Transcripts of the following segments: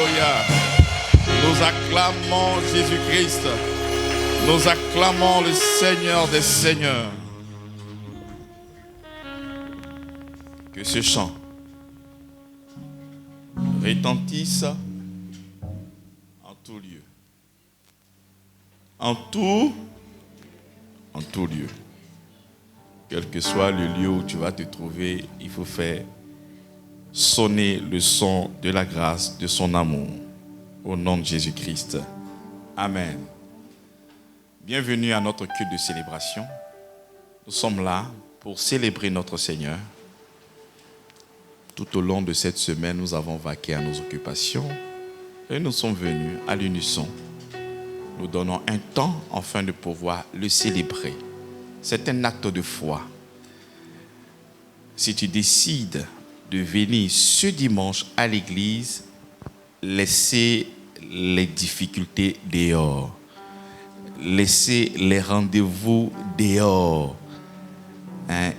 Alléluia. Nous acclamons Jésus-Christ. Nous acclamons le Seigneur des Seigneurs. Que ce chant retentisse en tout lieu. En tout lieu. Quel que soit le lieu où tu vas te trouver, il faut faire sonner le son de la grâce, de son amour. Au nom de Jésus-Christ. Amen. Bienvenue à notre culte de célébration. Nous sommes là pour célébrer notre Seigneur. Tout au long de cette semaine, nous avons vaqué à nos occupations et nous sommes venus à l'unisson. Nous donnons un temps afin de pouvoir le célébrer. C'est un acte de foi. Si tu décides de venir ce dimanche à l'église, laissez les difficultés dehors. Laissez les rendez-vous dehors.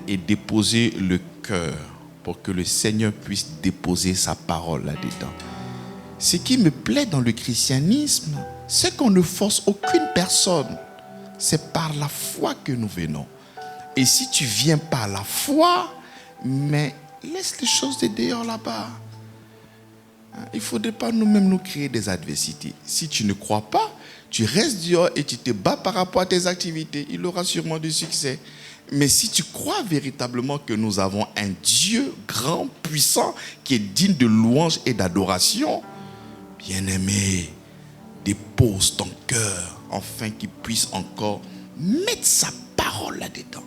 Et déposez le cœur pour que le Seigneur puisse déposer sa parole là-dedans. Ce qui me plaît dans le christianisme, c'est qu'on ne force aucune personne. C'est par la foi que nous venons. Et si tu viens par la foi, mais laisse les choses de dehors là-bas. Il ne faudrait pas nous-mêmes nous créer des adversités. Si tu ne crois pas, tu restes dehors et tu te bats par rapport à tes activités. Il aura sûrement du succès. Mais si tu crois véritablement que nous avons un Dieu grand, puissant, qui est digne de louange et d'adoration, bien-aimé, dépose ton cœur afin qu'il puisse encore mettre sa parole là-dedans.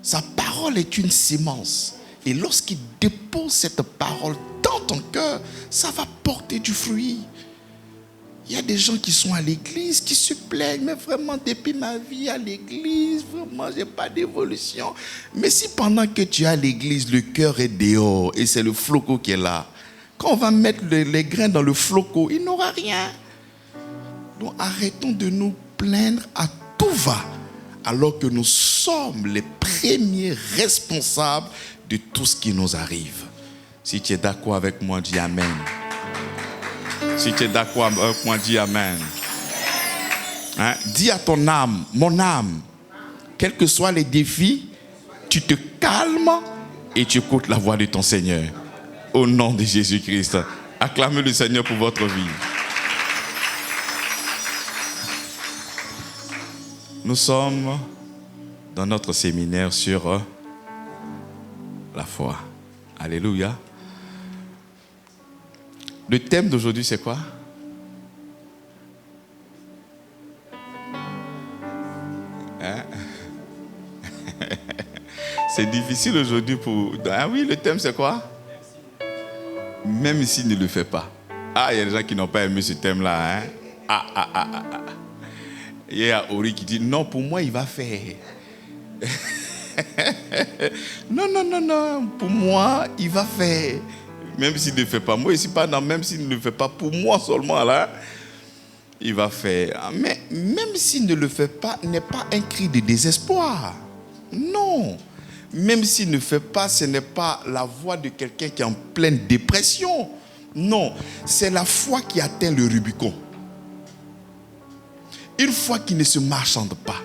Sa parole est une sémence. Et lorsqu'il dépose cette parole dans ton cœur, ça va porter du fruit. Il y a des gens qui sont à l'église, qui se plaignent, mais vraiment, depuis ma vie à l'église, vraiment, je n'ai pas d'évolution. Mais si pendant que tu es à l'église, le cœur est dehors et c'est le floco qui est là, quand on va mettre les grains dans le floco, il n'aura rien. Donc arrêtons de nous plaindre à tout va, alors que nous sommes les premiers responsables de tout ce qui nous arrive. Si tu es d'accord avec moi, dis Amen. Si tu es d'accord avec moi, dis Amen. Dis à ton âme, mon âme, quels que soient les défis, tu te calmes et tu écoutes la voix de ton Seigneur. Au nom de Jésus-Christ. Acclamez le Seigneur pour votre vie. Nous sommes dans notre séminaire sur la foi. Alléluia. Le thème d'aujourd'hui, c'est quoi? C'est difficile aujourd'hui pour... Ah oui, le thème, c'est quoi? Même s'il ne le fait pas. Ah, il y a des gens qui n'ont pas aimé ce thème-là. Il y a Ori qui dit, non, pour moi, il va faire. Non, pour moi, il va faire. Même s'il ne fait pas. Moi, ici, pas non, même s'il ne le fait pas, pour moi seulement, là, il va faire. Mais même s'il ne le fait pas, n'est pas un cri de désespoir. Non. Même s'il ne fait pas, ce n'est pas la voix de quelqu'un qui est en pleine dépression. Non. C'est la foi qui atteint le Rubicon. Une foi qui ne se marchande pas.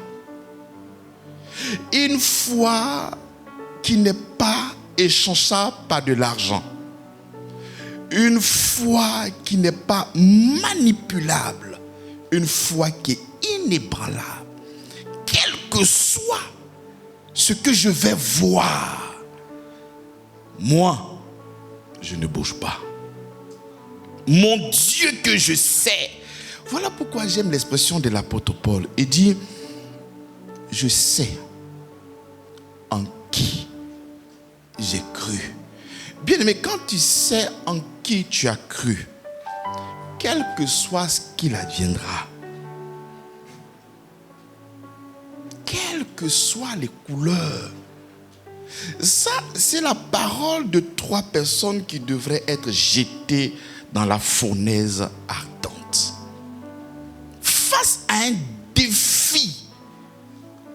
Une foi qui n'est pas échangeable par de l'argent. Une foi qui n'est pas manipulable. Une foi qui est inébranlable. Quel que soit ce que je vais voir, moi, je ne bouge pas. Mon Dieu que je sais. Voilà pourquoi j'aime l'expression de l'apôtre Paul. Il dit, je sais en qui j'ai cru. Bien aimé, quand tu sais en qui tu as cru, quel que soit ce qu'il adviendra, quelles que soient les couleurs, ça, c'est la parole de 3 personnes qui devraient être jetées dans la fournaise ardente. Face à un défi,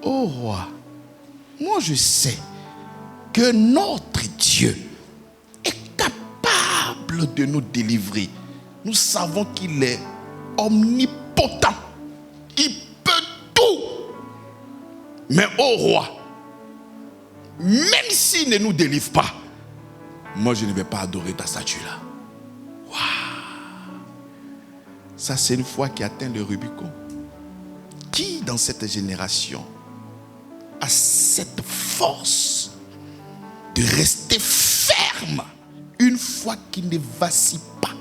ô roi, moi je sais que notre Dieu est capable de nous délivrer Nous savons qu'il est omnipotent. Il peut tout. Mais ô roi, même s'il ne nous délivre pas, moi je ne vais pas adorer ta statue-là. Waouh! Ça, c'est une foi qui atteint le Rubicon. Qui dans cette génération a cette force de rester ferme, une foi qui ne vacille pas,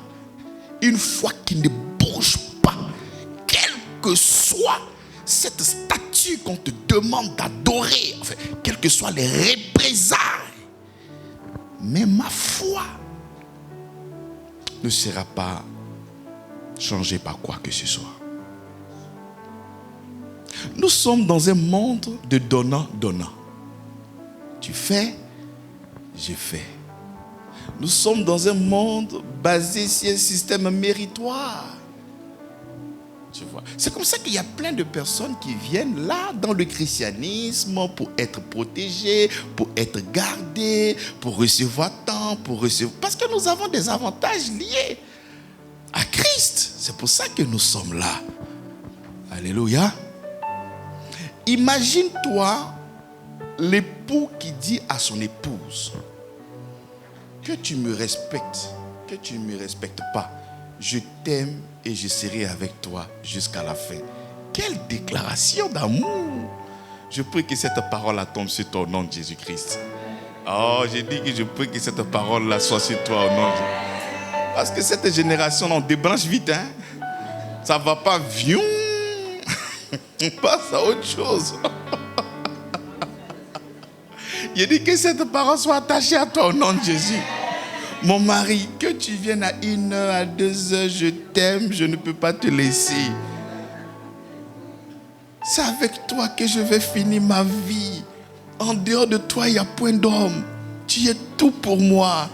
une foi qui ne bouge pas, quelle que soit cette statue qu'on te demande d'adorer, enfin, quelles que soient les représailles, mais ma foi ne sera pas changée par quoi que ce soit. Nous sommes dans un monde de donnant-donnant. Tu fais, je fais. Nous sommes dans un monde basé sur un système méritoire. Tu vois. C'est comme ça qu'il y a plein de personnes qui viennent là dans le christianisme pour être protégées, pour être gardées, pour recevoir tant, pour recevoir... Parce que nous avons des avantages liés à Christ. C'est pour ça que nous sommes là. Alléluia. Imagine-toi l'époux qui dit à son épouse: que tu me respectes, que tu ne me respectes pas, je t'aime et je serai avec toi jusqu'à la fin. Quelle déclaration d'amour! Je prie que cette parole-là tombe sur toi au nom de Jésus-Christ. Oh, j'ai dit que je prie que cette parole-là soit sur toi au nom de Jésus. Parce que cette génération, on débranche vite, hein? Ça ne va pas, vieux. On passe à autre chose. Il dit que cette parole soit attachée à toi au nom de Jésus. Mon mari, que tu viennes à 1 heure, à 2 heures, je t'aime, je ne peux pas te laisser. C'est avec toi que je vais finir ma vie. En dehors de toi, il n'y a point d'homme. Tu es tout pour moi.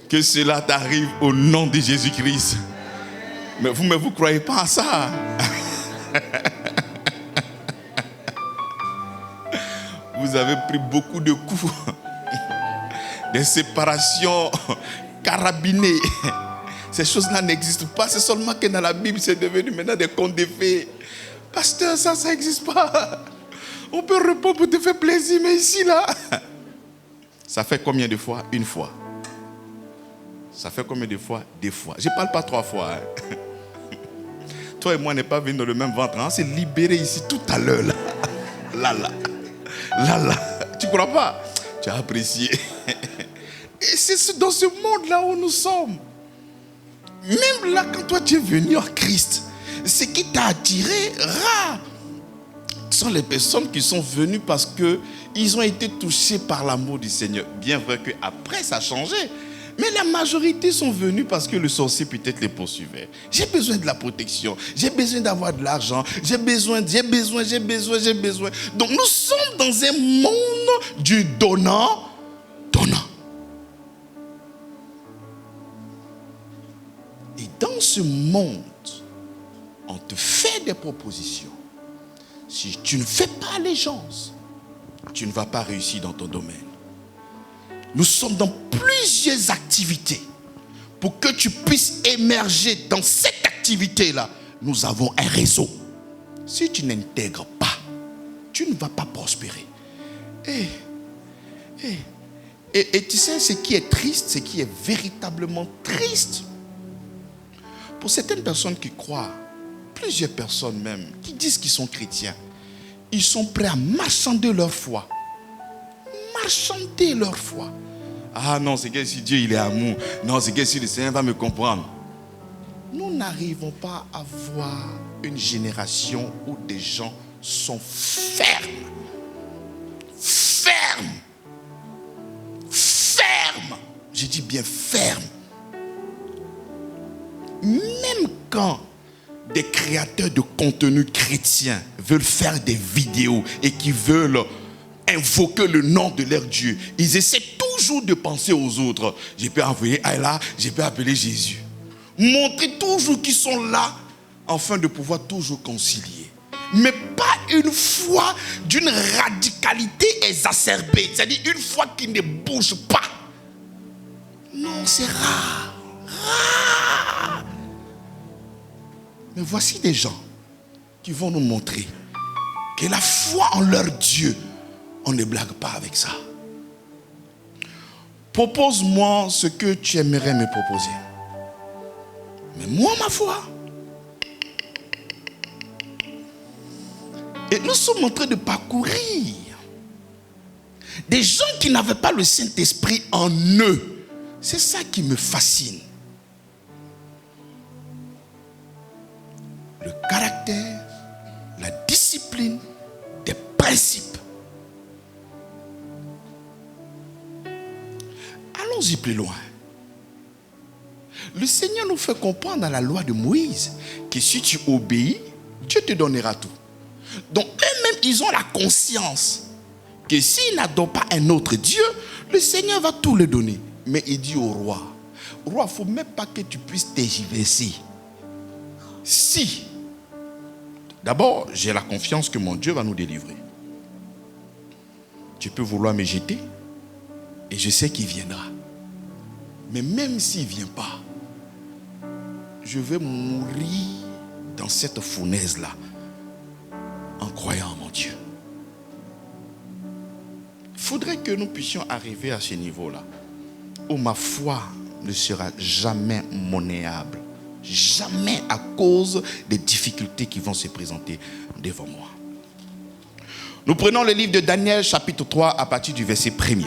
Que cela t'arrive au nom de Jésus-Christ. Mais vous ne croyez pas à ça. Vous avez pris beaucoup de coups, des séparations carabinées. Ces choses-là n'existent pas. C'est seulement que dans la Bible, c'est devenu maintenant des contes de fées. Pasteur, ça n'existe pas. On peut répondre pour te faire plaisir, mais ici, là. Ça fait combien de fois? 1 fois. Ça fait combien de fois? 2 fois. Je ne parle pas 3 fois. Hein. Toi et moi, on n'est pas venus dans le même ventre. On s'est libérés ici tout à l'heure. Là. Tu ne crois pas? Tu as apprécié. Et c'est dans ce monde-là où nous sommes. Même là, quand toi tu es venu en Christ, ce qui t'a attiré, rare sont les personnes qui sont venues parce qu'ils ont été touchés par l'amour du Seigneur. Bien vrai qu'après, ça a changé. Mais la majorité sont venus parce que le sorcier peut-être les poursuivait. J'ai besoin de la protection. J'ai besoin d'avoir de l'argent. J'ai besoin. Donc nous sommes dans un monde du donnant. Et dans ce monde, on te fait des propositions. Si tu ne fais pas allégeance, tu ne vas pas réussir dans ton domaine. Nous sommes dans plusieurs activités. Pour que tu puisses émerger dans cette activité-là, nous avons un réseau. Si tu n'intègres pas, tu ne vas pas prospérer. Et tu sais, ce qui est triste, ce qui est véritablement triste, pour certaines personnes qui croient, plusieurs personnes même, qui disent qu'ils sont chrétiens, ils sont prêts à marchander leur foi. Marchander leur foi. Ah non, c'est que si Dieu il est amour. Non, c'est que si le Seigneur va me comprendre. Nous n'arrivons pas à voir une génération où des gens sont fermes. Je dis bien fermes. Même quand des créateurs de contenu chrétiens veulent faire des vidéos et qui veulent invoquer le nom de leur Dieu, ils essaient toujours de penser aux autres. Je peux envoyer Allah, je peux appeler Jésus. Montrer toujours qu'ils sont là afin de pouvoir toujours concilier. Mais pas une foi d'une radicalité exacerbée. C'est-à-dire une foi qui ne bouge pas. Non, c'est rare. Mais voici des gens qui vont nous montrer que la foi en leur Dieu, on ne blague pas avec ça. Propose-moi ce que tu aimerais me proposer. Mais moi, ma foi. Et nous sommes en train de parcourir des gens qui n'avaient pas le Saint-Esprit en eux. C'est ça qui me fascine. Le caractère, la discipline, des principes. Allons-y plus loin. Le Seigneur nous fait comprendre dans la loi de Moïse que si tu obéis, Dieu te donnera tout. Donc eux-mêmes, ils ont la conscience que s'ils n'adorent pas un autre Dieu, le Seigneur va tout le donner. Mais il dit au roi, il ne faut même pas que tu puisses tergiverser. Si, d'abord, j'ai la confiance que mon Dieu va nous délivrer. Tu peux vouloir me jeter et je sais qu'il viendra. Mais même s'il ne vient pas, je vais mourir dans cette fournaise-là en croyant en mon Dieu. Il faudrait que nous puissions arriver à ce niveau-là où ma foi ne sera jamais monnayable. Jamais à cause des difficultés qui vont se présenter devant moi. Nous prenons le livre de Daniel chapitre 3 à partir du verset 1er.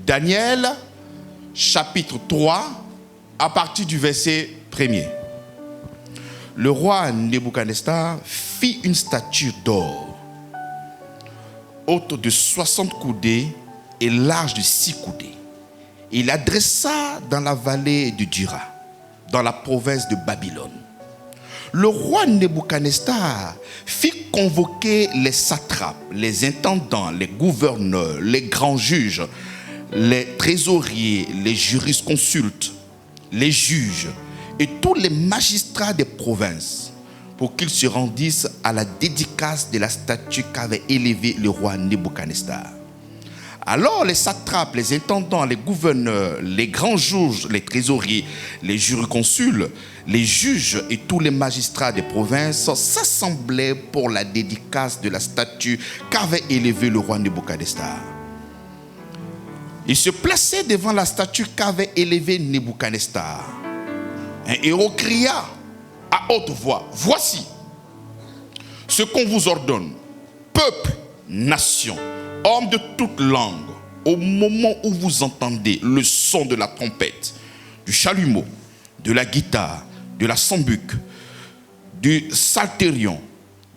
Daniel chapitre 3 à partir du verset 1er. Le roi Nebuchadnezzar fit une statue d'or, haute de 60 coudées et large de 6 coudées. Il la dressa dans la vallée de Dura, dans la province de Babylone. Le roi Nebuchadnezzar fit convoquer les satrapes, les intendants, les gouverneurs, les grands juges, les trésoriers, les jurisconsultes, les juges et tous les magistrats des provinces pour qu'ils se rendissent à la dédicace de la statue qu'avait élevée le roi Nebuchadnezzar. Alors les satrapes, les intendants, les gouverneurs, les grands juges, les trésoriers, les jurisconsuls, les juges et tous les magistrats des provinces s'assemblaient pour la dédicace de la statue qu'avait élevée le roi Nebuchadnezzar. Ils se plaçaient devant la statue qu'avait élevée Nebuchadnezzar. Un héros cria à haute voix, « Voici ce qu'on vous ordonne, peuple, nation, hommes de toute langue, au moment où vous entendez le son de la trompette, du chalumeau, de la guitare, de la sambuc, du psalterion,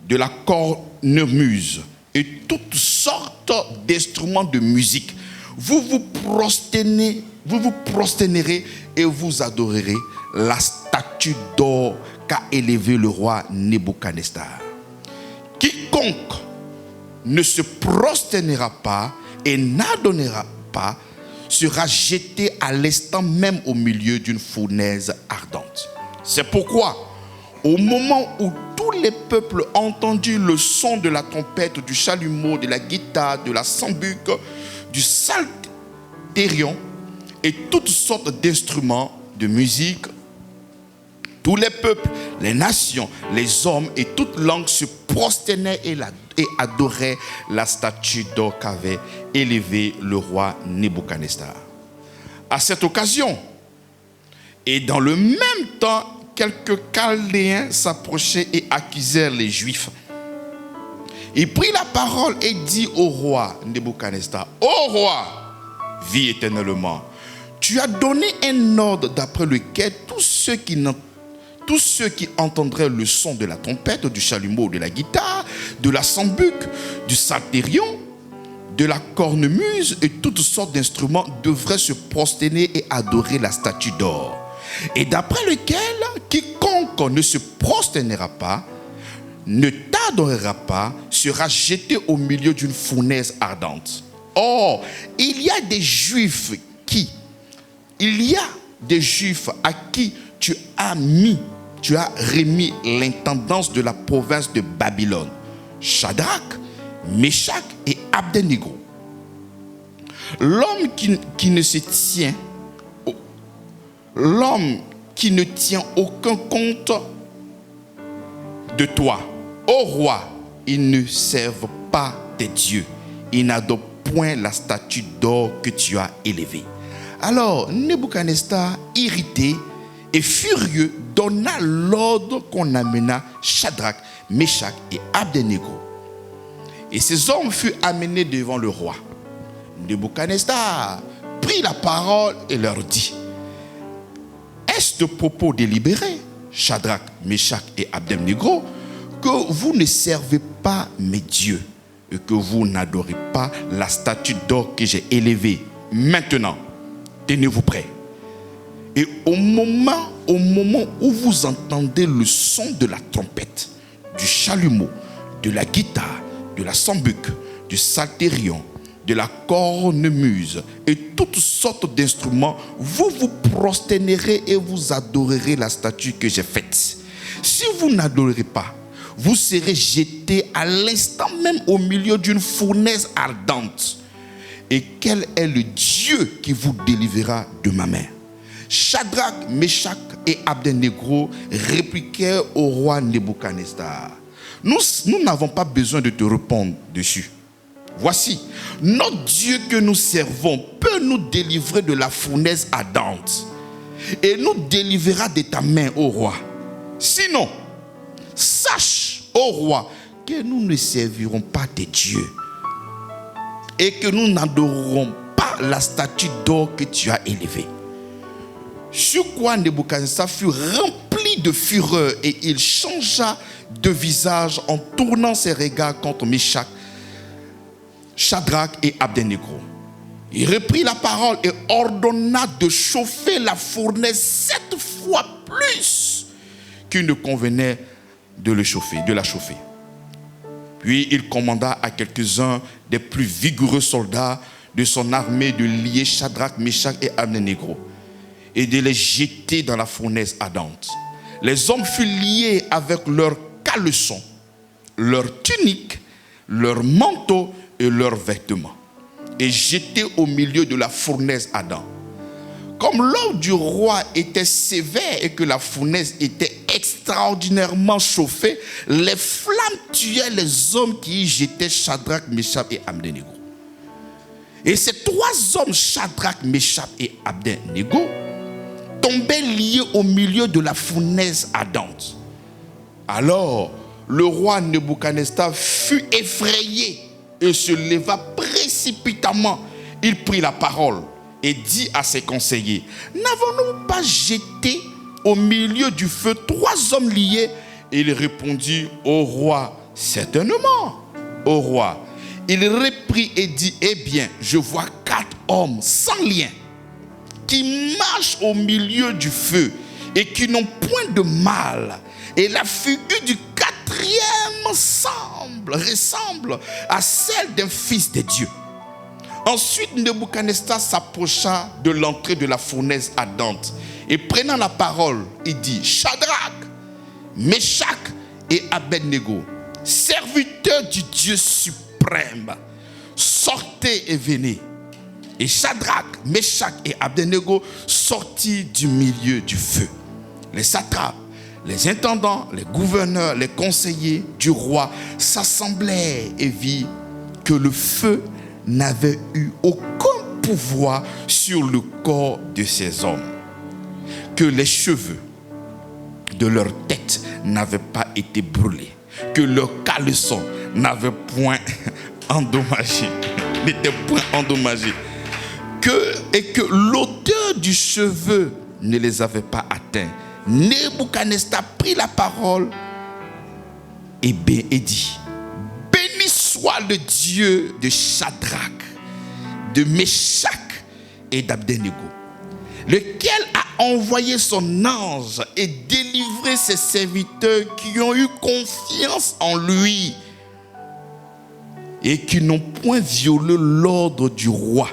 de la cornemuse et toutes sortes d'instruments de musique, vous vous prosternerez et vous adorerez la statue d'or qu'a élevée le roi Nebuchadnezzar. Quiconque ne se prosternera pas et n'adorera pas sera jeté à l'instant même au milieu d'une fournaise ardente. C'est pourquoi, au moment où tous les peuples ont entendu le son de la trompette, du chalumeau, de la guitare, de la sambuc, du psalterion et toutes sortes d'instruments de musique, tous les peuples, les nations, les hommes et toutes langues se prosternaient et adoraient la statue d'or qu'avait élevée le roi Nebuchadnezzar. À cette occasion, et dans le même temps, quelques Chaldéens s'approchaient et accusèrent les Juifs. Il prit la parole et dit au roi Nebuchadnezzar, « Ô roi, vis éternellement, tu as donné un ordre d'après lequel tous ceux qui entendraient le son de la trompette, du chalumeau, de la guitare, de la sambuc, du psalterion, de la cornemuse et toutes sortes d'instruments devraient se prosterner et adorer la statue d'or. Et d'après lequel quiconque ne se prosternera pas, ne t'adorera pas, sera jeté au milieu d'une fournaise ardente. Or, il y a des Juifs à qui tu as remis l'intendance de la province de Babylone, Shadrach, Meshach et Abednego. L'homme qui ne tient aucun compte de toi, ô roi, ils ne servent pas tes dieux. Ils n'adorent point la statue d'or que tu as élevée. » Alors, Nebuchadnezzar, irrité et furieux, donna l'ordre qu'on amena Shadrach, Meshach et Abednego. Et ces hommes furent amenés devant le roi. Nebuchadnezzar prit la parole et leur dit: « Est-ce de propos délibérés, Shadrach, Meshach et Abednego, que vous ne servez pas mes dieux et que vous n'adorez pas la statue d'or que j'ai élevée? Maintenant, tenez-vous prêts. Et au moment où vous entendez le son de la trompette, du chalumeau, de la guitare, de la sambuc, du psalterion, de la cornemuse et toutes sortes d'instruments, vous vous prosternerez et vous adorerez la statue que j'ai faite. Si vous n'adorez pas, vous serez jetés à l'instant même au milieu d'une fournaise ardente. Et quel est le Dieu qui vous délivrera de ma main? » Shadrach, Meshach et Abednego répliquèrent au roi Nebuchadnezzar: « Nous n'avons pas besoin de te répondre dessus. Voici, notre Dieu que nous servons peut nous délivrer de la fournaise ardente et nous délivrera de ta main, ô roi. Sinon, sache, ô roi, que nous ne servirons pas tes dieux et que nous n'adorerons pas la statue d'or que tu as élevée. » Sur quoi Nebuchadnezzar fut rempli de fureur et il changea de visage en tournant ses regards contre Meshach, Shadrach et Abednego. Il reprit la parole et ordonna de chauffer la fournaise 7 fois plus qu'il ne convenait de la chauffer. Puis il commanda à quelques-uns des plus vigoureux soldats de son armée de lier Shadrach, Meshach et Abednego et de les jeter dans la fournaise ardente. Les hommes furent liés avec leurs caleçons, leurs tuniques, leurs manteaux et leurs vêtements, et jetés au milieu de la fournaise ardente. Comme l'ordre du roi était sévère et que la fournaise était extraordinairement chauffée, les flammes tuaient les hommes qui y jetaient Shadrach, Meshach et Abednego. Et ces 3 hommes, Shadrach, Meshach et Abednego, tombaient liés au milieu de la fournaise ardente. Alors, le roi Nebuchadnezzar fut effrayé et se leva précipitamment. Il prit la parole et dit à ses conseillers: « N'avons-nous pas jeté au milieu du feu 3 hommes liés ?» Et il répondit au roi: « Certainement, au roi. » Il reprit et dit: « Eh bien, je vois 4 hommes sans lien qui marchent au milieu du feu et qui n'ont point de mal. Et la figure du 4e ressemble à celle d'un fils de Dieu. » Ensuite, Nebuchadnezzar s'approcha de l'entrée de la fournaise ardente et prenant la parole, il dit: « Shadrach, Meshach et Abednego, serviteurs du Dieu suprême, sortez et venez. » Et Shadrach, Meshach et Abednego sortirent du milieu du feu. Les satrapes, les intendants, les gouverneurs, les conseillers du roi s'assemblèrent et virent que le feu n'avait eu aucun pouvoir sur le corps de ces hommes, que les cheveux de leur tête n'avaient pas été brûlés, que leurs caleçons n'avaient point n'étaient point endommagés, et que l'odeur du cheveu ne les avait pas atteints. Nebuchadnezzar prit la parole et dit: « Béni soit le Dieu de Shadrach, de Meshach et d'Abednego, lequel a envoyé son ange et délivré ses serviteurs qui ont eu confiance en lui et qui n'ont point violé l'ordre du roi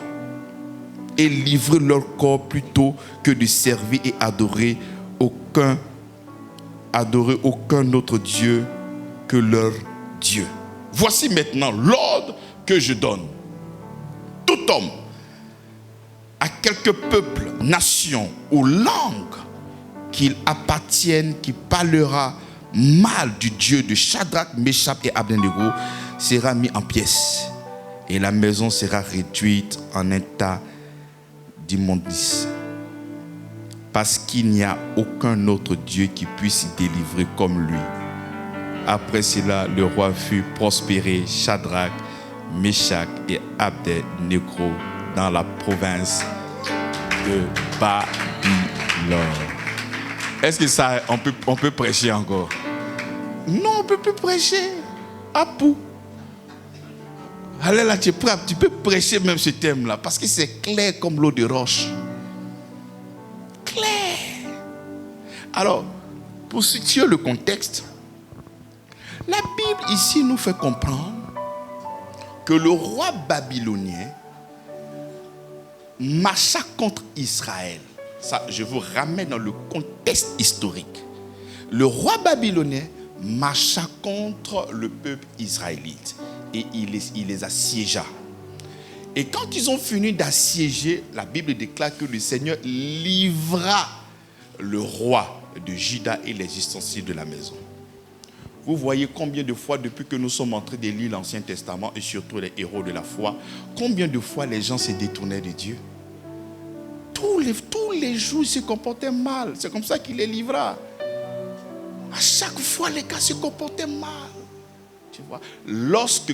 et livré leur corps plutôt que de servir et adorer aucun autre Dieu que leur Dieu. Voici maintenant l'ordre que je donne. Tout homme, à quelque peuple, nation ou langue qu'il appartienne, qui parlera mal du Dieu de Shadrach, Meshach et Abednego sera mis en pièces et la maison sera réduite en un tas d'immondices. Parce qu'il n'y a aucun autre Dieu qui puisse délivrer comme lui. Après cela, le roi fut prospéré, Shadrach, Meshach et Abednego dans la province de Babylone. Est-ce que ça, on peut prêcher encore? Non, on ne peut plus prêcher. Apou. Allez là, tu es prêt, tu peux prêcher même ce thème-là, parce que c'est clair comme l'eau de roche. Clair. Alors, pour situer le contexte, la Bible ici nous fait comprendre que le roi babylonien marcha contre Israël. Ça, je vous ramène dans le contexte historique. Le roi babylonien marcha contre le peuple israélite et il les assiégea. Et quand ils ont fini d'assiéger, la Bible déclare que le Seigneur livra le roi de Juda et les ustensiles de la maison. Vous voyez combien de fois, depuis que nous sommes en train de lire l'Ancien Testament et surtout les héros de la foi, combien de fois les gens se détournaient de Dieu. Tous les jours, ils se comportaient mal. C'est comme ça qu'il les livra. À chaque fois, les gars se comportaient mal. Tu vois,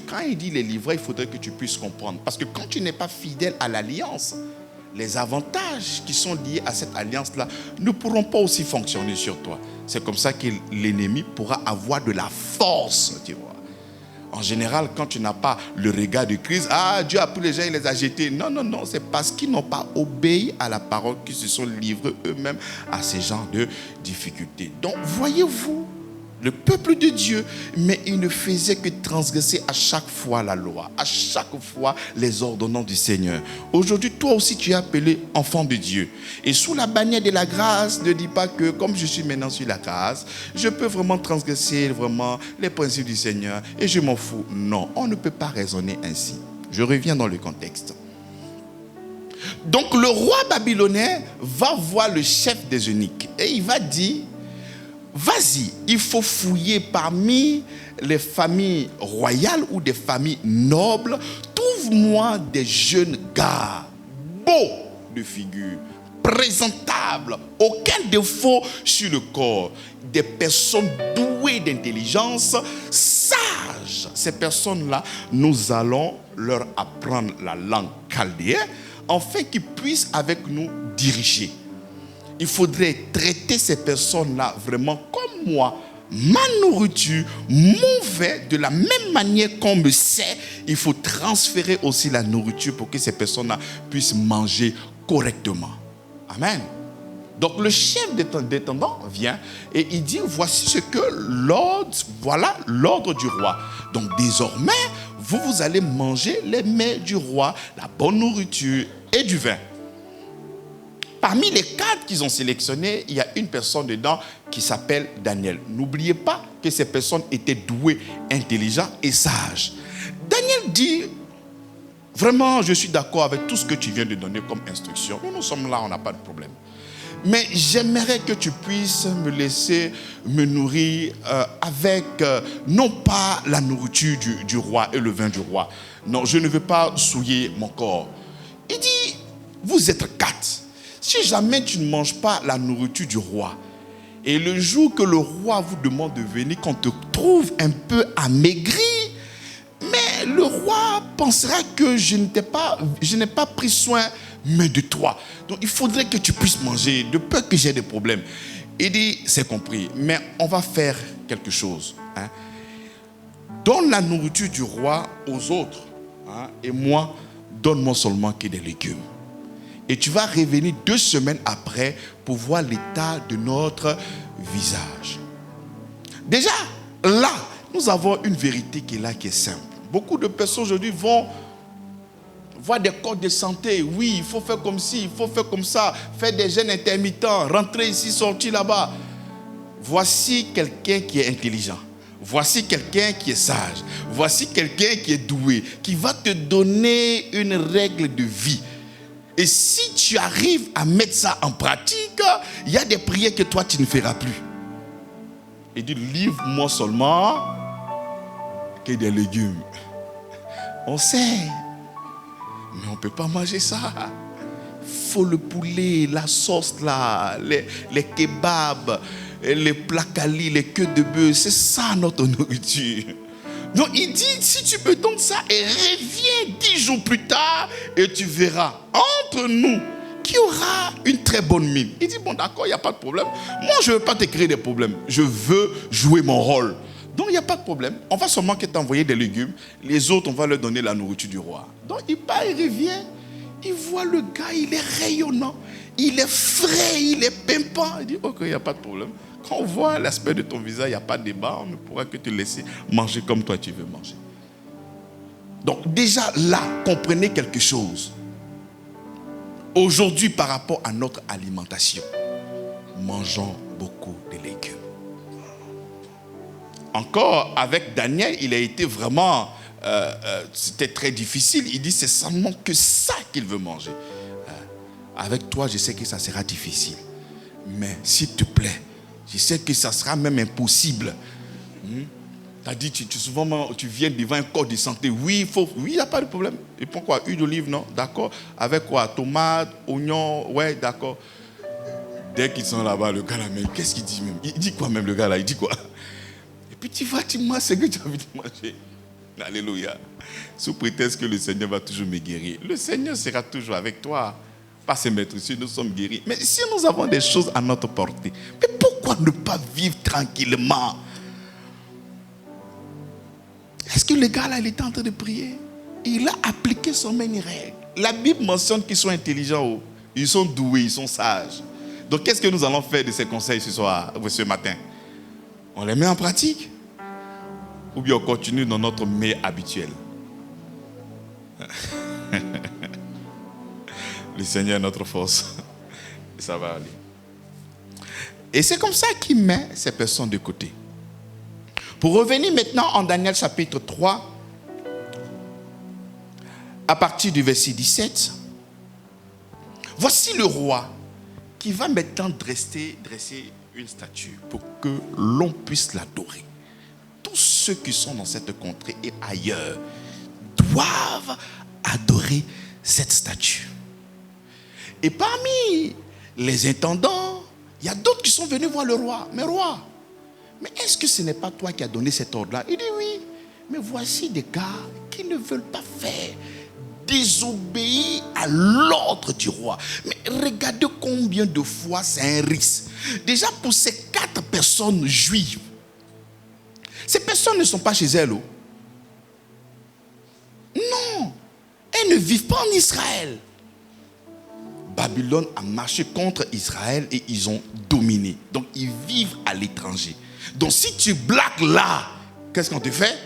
quand il dit les livrer, il faudrait que tu puisses comprendre. Parce que quand tu n'es pas fidèle à l'alliance, les avantages qui sont liés à cette alliance-là ne pourront pas aussi fonctionner sur toi. C'est comme ça que l'ennemi pourra avoir de la force, tu vois. En général, quand tu n'as pas le regard de Christ, Dieu a pris les gens et les a jetés. Non, c'est parce qu'ils n'ont pas obéi à la parole qu'ils se sont livrés eux-mêmes à ces genres de difficultés. Donc, voyez-vous, le peuple de Dieu, mais il ne faisait que transgresser à chaque fois la loi, à chaque fois les ordonnances du Seigneur. Aujourd'hui, toi aussi, tu es appelé enfant de Dieu. Et sous la bannière de la grâce, ne dis pas que comme je suis maintenant sur la grâce, je peux vraiment transgresser vraiment les principes du Seigneur et je m'en fous. Non, on ne peut pas raisonner ainsi. Je reviens dans le contexte. Donc le roi babylonien va voir le chef des eunuques et il va dire: vas-y, il faut fouiller parmi les familles royales ou des familles nobles. Trouve-moi des jeunes gars, beaux de figure, présentables, aucun défaut sur le corps. Des personnes douées d'intelligence, sages. Ces personnes-là, nous allons leur apprendre la langue chaldéenne afin qu'ils puissent avec nous diriger. Il faudrait traiter ces personnes-là vraiment comme moi. Ma nourriture, mon vin, de la même manière qu'on me sert, il faut transférer aussi la nourriture pour que ces personnes-là puissent manger correctement. Amen. Donc le chef d'intendant vient et il dit: voici ce que voilà l'ordre du roi. Donc désormais, vous allez manger les mets du roi, la bonne nourriture et du vin. Parmi les 4 qu'ils ont sélectionnés, il y a une personne dedans qui s'appelle Daniel. N'oubliez pas que ces personnes étaient douées, intelligentes et sages. Daniel dit: vraiment, je suis d'accord avec tout ce que tu viens de donner comme instruction. Nous sommes là, on n'a pas de problème. Mais j'aimerais que tu puisses me laisser me nourrir avec, non pas la nourriture du roi et le vin du roi. Non, je ne veux pas souiller mon corps. Il dit: vous êtes 4. Si jamais tu ne manges pas la nourriture du roi, et le jour que le roi vous demande de venir, qu'on te trouve un peu amaigri, mais le roi pensera que je n'ai pas pris soin mais de toi. Donc il faudrait que tu puisses manger, de peur que j'ai des problèmes. Il dit: c'est compris, mais on va faire quelque chose. Donne la nourriture du roi aux autres, et moi, donne-moi seulement que des légumes. Et tu vas revenir 2 semaines après pour voir l'état de notre visage. Déjà, là, nous avons une vérité qui est là, qui est simple. Beaucoup de personnes aujourd'hui vont voir des codes de santé. Oui, il faut faire comme ci, il faut faire comme ça. Faire des jeûnes intermittents, rentrer ici, sortir là-bas. Voici quelqu'un qui est intelligent. Voici quelqu'un qui est sage. Voici quelqu'un qui est doué, qui va te donner une règle de vie. Et si tu arrives à mettre ça en pratique, il y a des prières que toi, tu ne feras plus. Il dit, livre-moi seulement que des légumes. On sait, mais on ne peut pas manger ça. Faut le poulet, la sauce là, les kebabs, les plats quali, les queues de bœuf. C'est ça notre nourriture. Donc il dit, si tu me donnes ça et reviens 10 jours plus tard et tu verras entre nous qui aura une très bonne mine. Il dit, bon d'accord, il n'y a pas de problème. Moi je ne veux pas te créer des problèmes. Je veux jouer mon rôle. Donc il n'y a pas de problème. On va seulement t'envoyer des légumes. Les autres, on va leur donner la nourriture du roi. Donc il part, il revient. Il voit le gars, il est rayonnant. Il est frais, il est pimpant. Il dit, ok, il n'y a pas de problème. Quand on voit l'aspect de ton visage, il n'y a pas de débat. On ne pourra que te laisser manger comme toi tu veux manger. Donc déjà là, comprenez quelque chose. Aujourd'hui, par rapport à notre alimentation, mangeons beaucoup de légumes. Encore avec Daniel, il a été vraiment... c'était très difficile. Il dit, c'est seulement que ça qu'il veut manger. Avec toi, je sais que ça sera difficile. Mais s'il te plaît, je sais que ça sera même impossible. Tu as dit, souvent, tu viens devant un corps de santé. Oui, il n'y a pas de problème. Et pourquoi? Huile d'olive, non? D'accord. Avec quoi? Tomate, oignon, ouais, d'accord. Dès qu'ils sont là-bas, le gars là, même, qu'est-ce qu'il dit même? Il dit quoi même, le gars là? Il dit quoi? Et puis tu vas, tu manges ce que tu as envie de manger. Alléluia. Sous prétexte que le Seigneur va toujours me guérir. Le Seigneur sera toujours avec toi. Pas se mettre ici, nous sommes guéris. Mais si nous avons des choses à notre portée, mais pourquoi ne pas vivre tranquillement? Est-ce que le gars là, il était en train de prier? Il a appliqué son même règle. La Bible mentionne qu'ils sont intelligents. Ils sont doués, ils sont sages. Donc qu'est-ce que nous allons faire de ces conseils ce soir, ce matin? On les met en pratique? Ou bien on continue dans notre mets habituel? Le Seigneur est notre force. Et ça va aller. Et c'est comme ça qu'il met ces personnes de côté. Pour revenir maintenant en Daniel chapitre 3, à partir du verset 17, voici le roi qui va maintenant dresser une statue pour que l'on puisse l'adorer. Tous ceux qui sont dans cette contrée et ailleurs doivent adorer cette statue. Et parmi les intendants, il y a d'autres qui sont venus voir le roi. Mais roi, mais est-ce que ce n'est pas toi qui as donné cet ordre-là? Il dit oui, mais voici des gars qui ne veulent pas faire, désobéir à l'ordre du roi. Mais regardez combien de fois c'est un risque. Déjà pour ces 4 personnes juives, ces personnes ne sont pas chez elles. Non, elles ne vivent pas en Israël. Babylone a marché contre Israël et ils ont dominé. Donc ils vivent à l'étranger. Donc si tu blagues là, qu'est-ce qu'on te fait?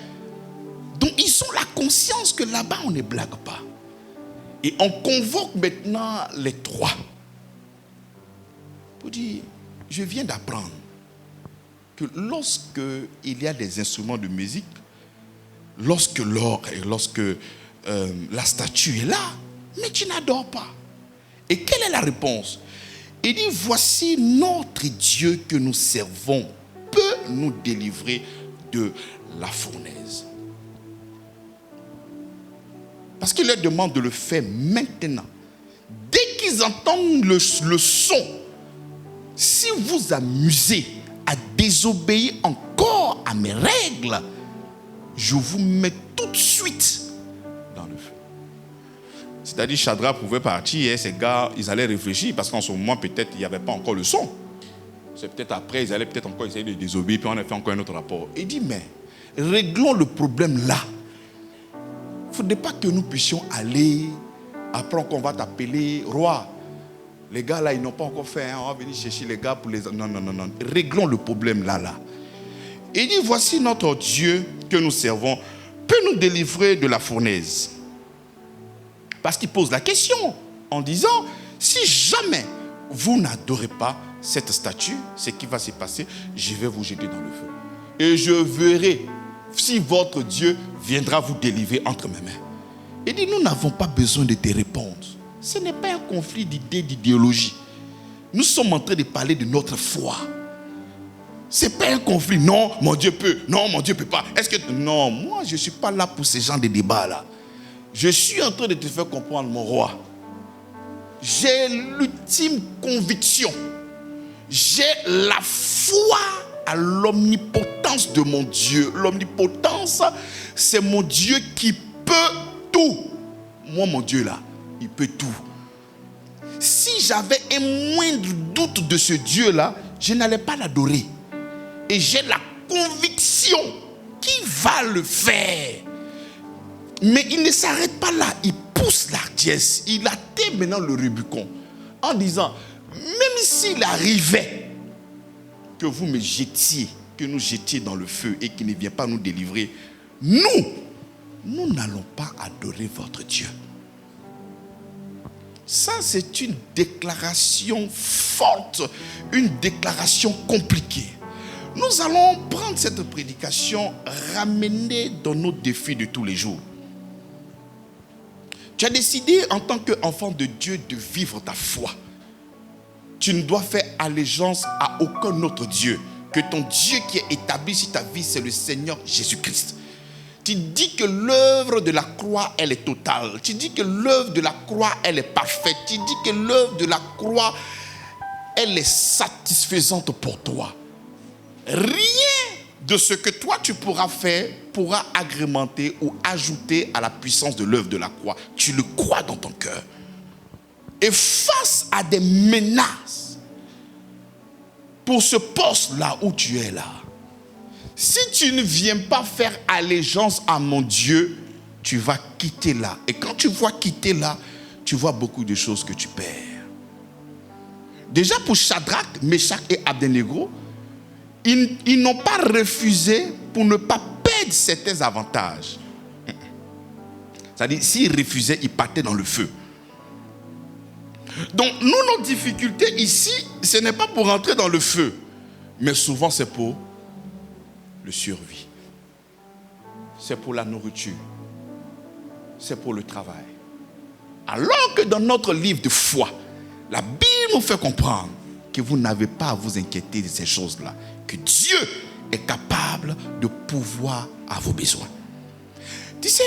Donc ils ont la conscience que là-bas on ne blague pas. Et on convoque maintenant les 3 pour dire, je viens d'apprendre que lorsque il y a des instruments de musique, lorsque l'or et lorsque la statue est là, mais tu n'adores pas. Et quelle est la réponse? Il dit, voici notre Dieu que nous servons peut nous délivrer de la fournaise. Parce qu'il leur demande de le faire maintenant. Dès qu'ils entendent le son, si vous amusez à désobéir encore à mes règles, je vous mets tout de suite dans le feu. C'est-à-dire, Shadrach pouvait partir et ces gars, ils allaient réfléchir parce qu'en ce moment, peut-être, il n'y avait pas encore le son. C'est peut-être après, ils allaient peut-être encore essayer de désobéir, puis on a fait encore un autre rapport. Il dit, mais réglons le problème là. Il ne faudrait pas que nous puissions aller, après qu'on va t'appeler roi. Les gars là, ils n'ont pas encore fait, on va venir chercher les gars pour les... Non. Réglons le problème là. Il dit, voici notre Dieu que nous servons, peut nous délivrer de la fournaise. Parce qu'il pose la question en disant, si jamais vous n'adorez pas cette statue, ce qui va se passer, je vais vous jeter dans le feu. Et je verrai si votre Dieu viendra vous délivrer entre mes mains. Il dit, nous n'avons pas besoin de te répondre. Ce n'est pas un conflit d'idées, d'idéologie. Nous sommes en train de parler de notre foi. C'est pas un conflit. Non, mon Dieu peut. Non, mon Dieu peut pas. Est-ce que... Non, moi, je ne suis pas là pour ce genre de débat-là. Je suis en train de te faire comprendre, mon roi. J'ai l'ultime conviction. J'ai la foi à l'omnipotence de mon Dieu. L'omnipotence, c'est mon Dieu qui peut tout. Moi, mon Dieu, là, il peut tout. Si j'avais un moindre doute de ce Dieu-là, je n'allais pas l'adorer. Et j'ai la conviction qu'il va le faire. Mais il ne s'arrête pas là. Il pousse l'ardiesse. Il atteint maintenant le Rubicon. En disant, même s'il arrivait que vous me jetiez, que nous jetions dans le feu et qu'il ne vient pas nous délivrer, nous n'allons pas adorer votre Dieu. Ça, c'est une déclaration forte, une déclaration compliquée. Nous allons prendre cette prédication, ramener dans nos défis de tous les jours. Tu as décidé en tant qu'enfant de Dieu de vivre ta foi. Tu ne dois faire allégeance à aucun autre Dieu. Que ton Dieu qui est établi sur ta vie, c'est le Seigneur Jésus-Christ. Tu dis que l'œuvre de la croix, elle est totale. Tu dis que l'œuvre de la croix, elle est parfaite. Tu dis que l'œuvre de la croix, elle est satisfaisante pour toi. Rien de ce que toi tu pourras faire pourra agrémenter ou ajouter à la puissance de l'œuvre de la croix. Tu le crois dans ton cœur. Et face à des menaces pour ce poste-là où tu es là, si tu ne viens pas faire allégeance à mon Dieu, tu vas quitter là. Et quand tu vois quitter là, tu vois beaucoup de choses que tu perds. Déjà pour Shadrach, Meshach et Abednego, ils n'ont pas refusé pour ne pas perdre certains avantages. C'est-à-dire, s'ils refusaient, ils partaient dans le feu. Donc, nous, nos difficultés ici, ce n'est pas pour entrer dans le feu, mais souvent c'est pour le survie. C'est pour la nourriture. C'est pour le travail. Alors que dans notre livre de foi, la Bible nous fait comprendre que vous n'avez pas à vous inquiéter de ces choses-là. Que Dieu est capable de pourvoir à vos besoins. Tu sais,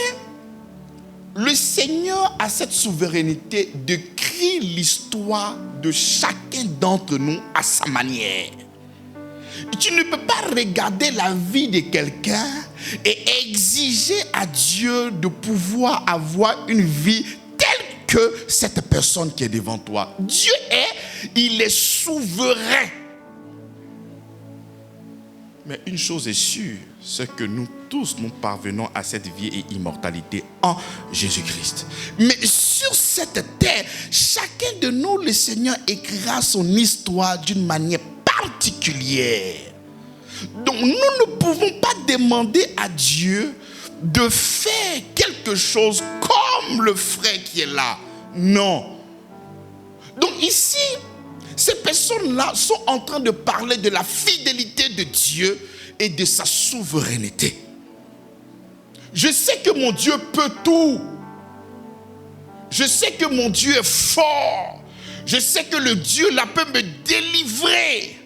le Seigneur a cette souveraineté de créer l'histoire de chacun d'entre nous à sa manière. Tu ne peux pas regarder la vie de quelqu'un et exiger à Dieu de pouvoir avoir une vie telle que cette personne qui est devant toi. Dieu il est souverain. Mais une chose est sûre, c'est que nous tous, nous parvenons à cette vie et immortalité en Jésus-Christ. Mais sur cette terre, chacun de nous, le Seigneur écrira son histoire d'une manière particulière. Donc nous ne pouvons pas demander à Dieu de faire quelque chose comme le frère qui est là. Non. Donc ici, ces personnes-là sont en train de parler de la fidélité de Dieu et de sa souveraineté. Je sais que mon Dieu peut tout. Je sais que mon Dieu est fort. Je sais que le Dieu là peut me délivrer.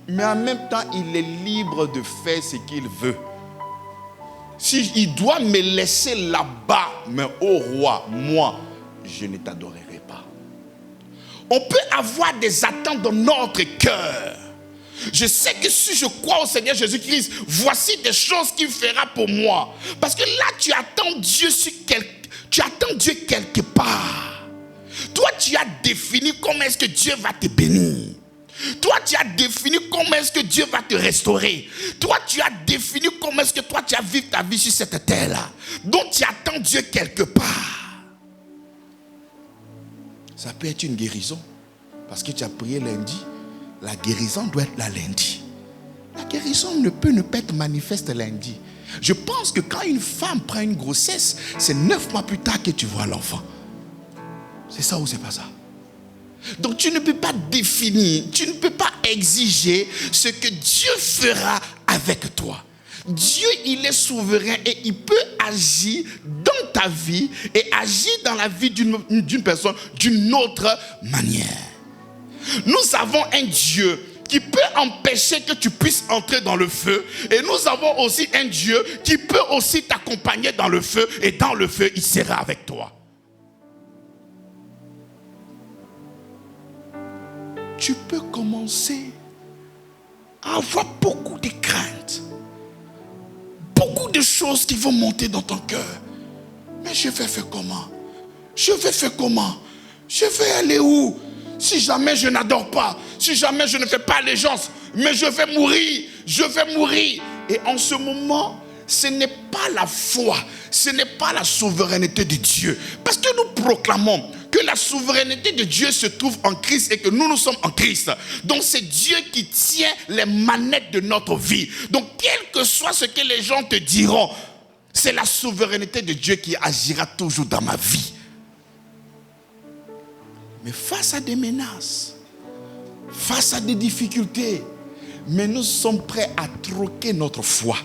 Mais en même temps, il est libre de faire ce qu'il veut. S'il doit me laisser là-bas, mais ô roi, moi, je ne t'adorerai pas. On peut avoir des attentes dans notre cœur. Je sais que si je crois au Seigneur Jésus-Christ, voici des choses qu'il fera pour moi. Parce que là, tu attends Dieu quelque part. Toi, tu as défini comment est-ce que Dieu va te bénir. Toi, tu as défini comment est-ce que Dieu va te restaurer. Toi, tu as défini comment est-ce que toi, tu as vécu ta vie sur cette terre-là. Donc, tu attends Dieu quelque part. Ça peut être une guérison. Parce que tu as prié lundi. La guérison doit être là lundi. La guérison ne peut pas être manifeste lundi. Je pense que quand une femme prend une grossesse, c'est 9 mois plus tard que tu vois l'enfant. C'est ça ou c'est pas ça? Donc tu ne peux pas définir, tu ne peux pas exiger ce que Dieu fera avec toi. Dieu, il est souverain et il peut agir dans ta vie et agir dans la vie d'une personne d'une autre manière. Nous avons un Dieu qui peut empêcher que tu puisses entrer dans le feu. Et nous avons aussi un Dieu qui peut aussi t'accompagner dans le feu. Et dans le feu, il sera avec toi. Tu peux commencer à avoir beaucoup de craintes. Beaucoup de choses qui vont monter dans ton cœur. Mais je vais faire comment? Je vais faire comment? Je vais aller où? Si jamais je n'adore pas, si jamais je ne fais pas allégeance, mais je vais mourir, je vais mourir. Et en ce moment, ce n'est pas la foi, ce n'est pas la souveraineté de Dieu. Parce que nous proclamons que la souveraineté de Dieu se trouve en Christ et que nous sommes en Christ. Donc c'est Dieu qui tient les manettes de notre vie. Donc quel que soit ce que les gens te diront, c'est la souveraineté de Dieu qui agira toujours dans ma vie. Mais face à des menaces, face à des difficultés, mais nous sommes prêts à troquer notre foi.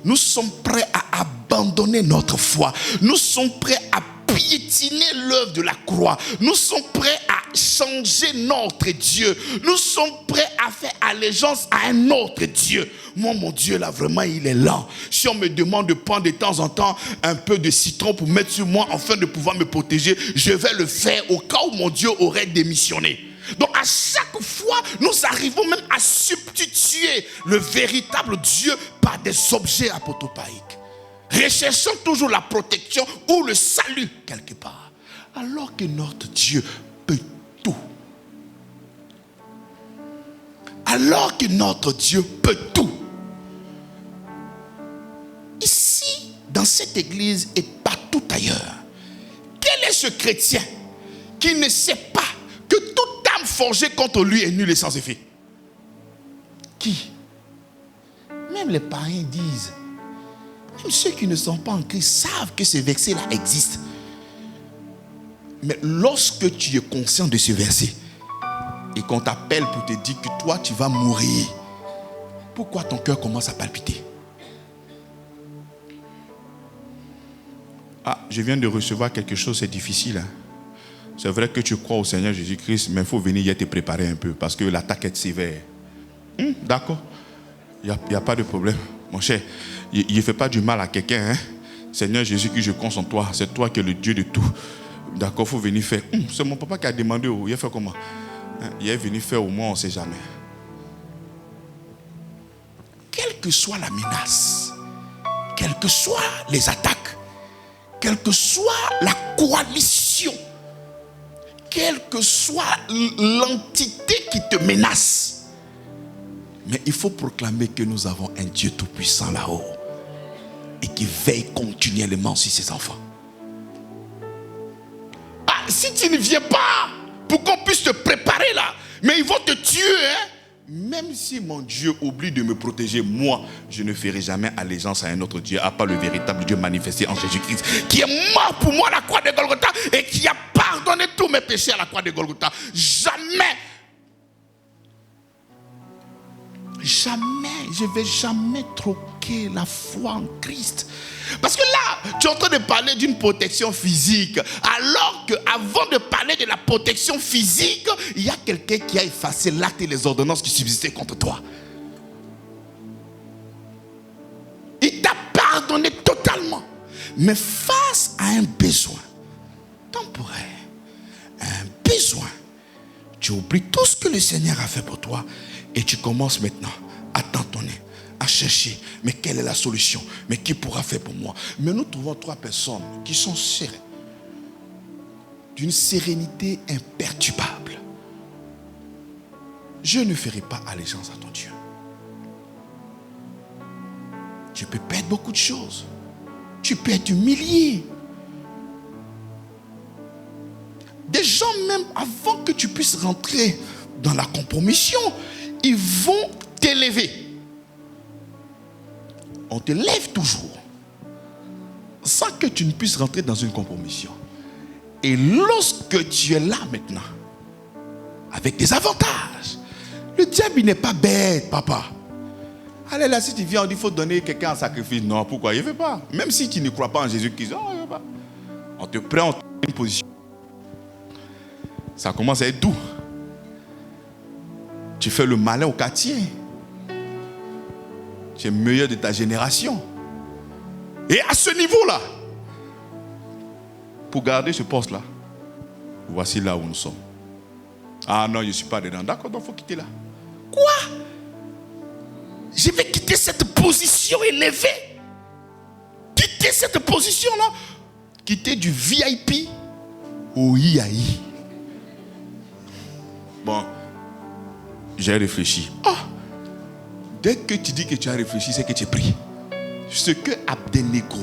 Nous sommes prêts à abandonner notre foi. Nous sommes prêts à piétiner l'œuvre de la croix. Nous sommes prêts à changer notre Dieu. Nous sommes prêts à faire allégeance à un autre Dieu. Moi, mon Dieu, là, vraiment, il est lent. Si on me demande de prendre de temps en temps un peu de citron pour mettre sur moi afin de pouvoir me protéger, je vais le faire au cas où mon Dieu aurait démissionné. Donc à chaque fois, nous arrivons même à substituer le véritable Dieu par des objets apotopaïques. Recherchons toujours la protection ou le salut quelque part. Alors que notre Dieu peut tout. Alors que notre Dieu peut tout. Ici, dans cette église et partout ailleurs, quel est ce chrétien qui ne sait pas que toute âme forgée contre lui est nulle et sans effet? Qui? Même les païens disent, même ceux qui ne sont pas en Christ savent que ce verset-là existe. Mais lorsque tu es conscient de ce verset et qu'on t'appelle pour te dire que toi tu vas mourir, pourquoi ton cœur commence à palpiter? Ah, je viens de recevoir quelque chose, c'est difficile. Hein? C'est vrai que tu crois au Seigneur Jésus-Christ, mais il faut venir y te préparer un peu parce que l'attaque est sévère. D'accord, il n'y a pas de problème. Mon cher, il ne fait pas du mal à quelqu'un. Hein? Seigneur Jésus, que je compte en toi, c'est toi qui es le Dieu de tout. D'accord, il faut venir faire. C'est mon papa qui a demandé, il a fait comment? Il est venu faire au moins, on ne sait jamais. Quelle que soit la menace, quelles que soient les attaques, quelle que soit la coalition, quelle que soit l'entité qui te menace, mais il faut proclamer que nous avons un Dieu tout-puissant là-haut et qui veille continuellement sur ses enfants. Ah, si tu ne viens pas pour qu'on puisse te préparer là, mais ils vont te tuer, hein? Même si mon Dieu oublie de me protéger, moi, je ne ferai jamais allégeance à un autre Dieu, à part le véritable Dieu manifesté en Jésus-Christ, qui est mort pour moi à la croix de Golgotha et qui a pardonné tous mes péchés à la croix de Golgotha. Jamais, je ne vais jamais troquer la foi en Christ. Parce que là, tu es en train de parler d'une protection physique. Alors qu'avant de parler de la protection physique, il y a quelqu'un qui a effacé l'acte et les ordonnances qui subsistaient contre toi. Il t'a pardonné totalement. Mais face à un besoin temporaire, un besoin, tu oublies tout ce que le Seigneur a fait pour toi et tu commences maintenant à t'entonner, à chercher, mais quelle est la solution? Mais qui pourra faire pour moi? Mais nous trouvons 3 personnes qui sont sereines, d'une sérénité imperturbable. Je ne ferai pas allégeance à ton Dieu. Tu peux perdre beaucoup de choses. Tu peux être humilié. Des gens, même avant que tu puisses rentrer dans la compromission, ils vont t'élever. On te lève toujours sans que tu ne puisses rentrer dans une compromission. Et lorsque tu es là maintenant, avec des avantages, le diable il n'est pas bête, papa. Allez là, si tu viens, on dit qu'il faut donner quelqu'un en sacrifice. Non, pourquoi? Il ne veut pas. Même si tu ne crois pas en Jésus-Christ, non, il ne veut pas. On te prend en une position. Ça commence à être doux. Tu fais le malin au quartier. Tu es meilleur de ta génération. Et à ce niveau-là, pour garder ce poste-là, voici là où nous sommes. Ah non, je ne suis pas dedans. D'accord, donc il faut quitter là. Quoi? Je vais quitter cette position élevée. Quitter cette position-là. Quitter du VIP au IAI. Bon, j'ai réfléchi. Ah, dès que tu dis que tu as réfléchi, c'est que tu es pris. Ce que Abednego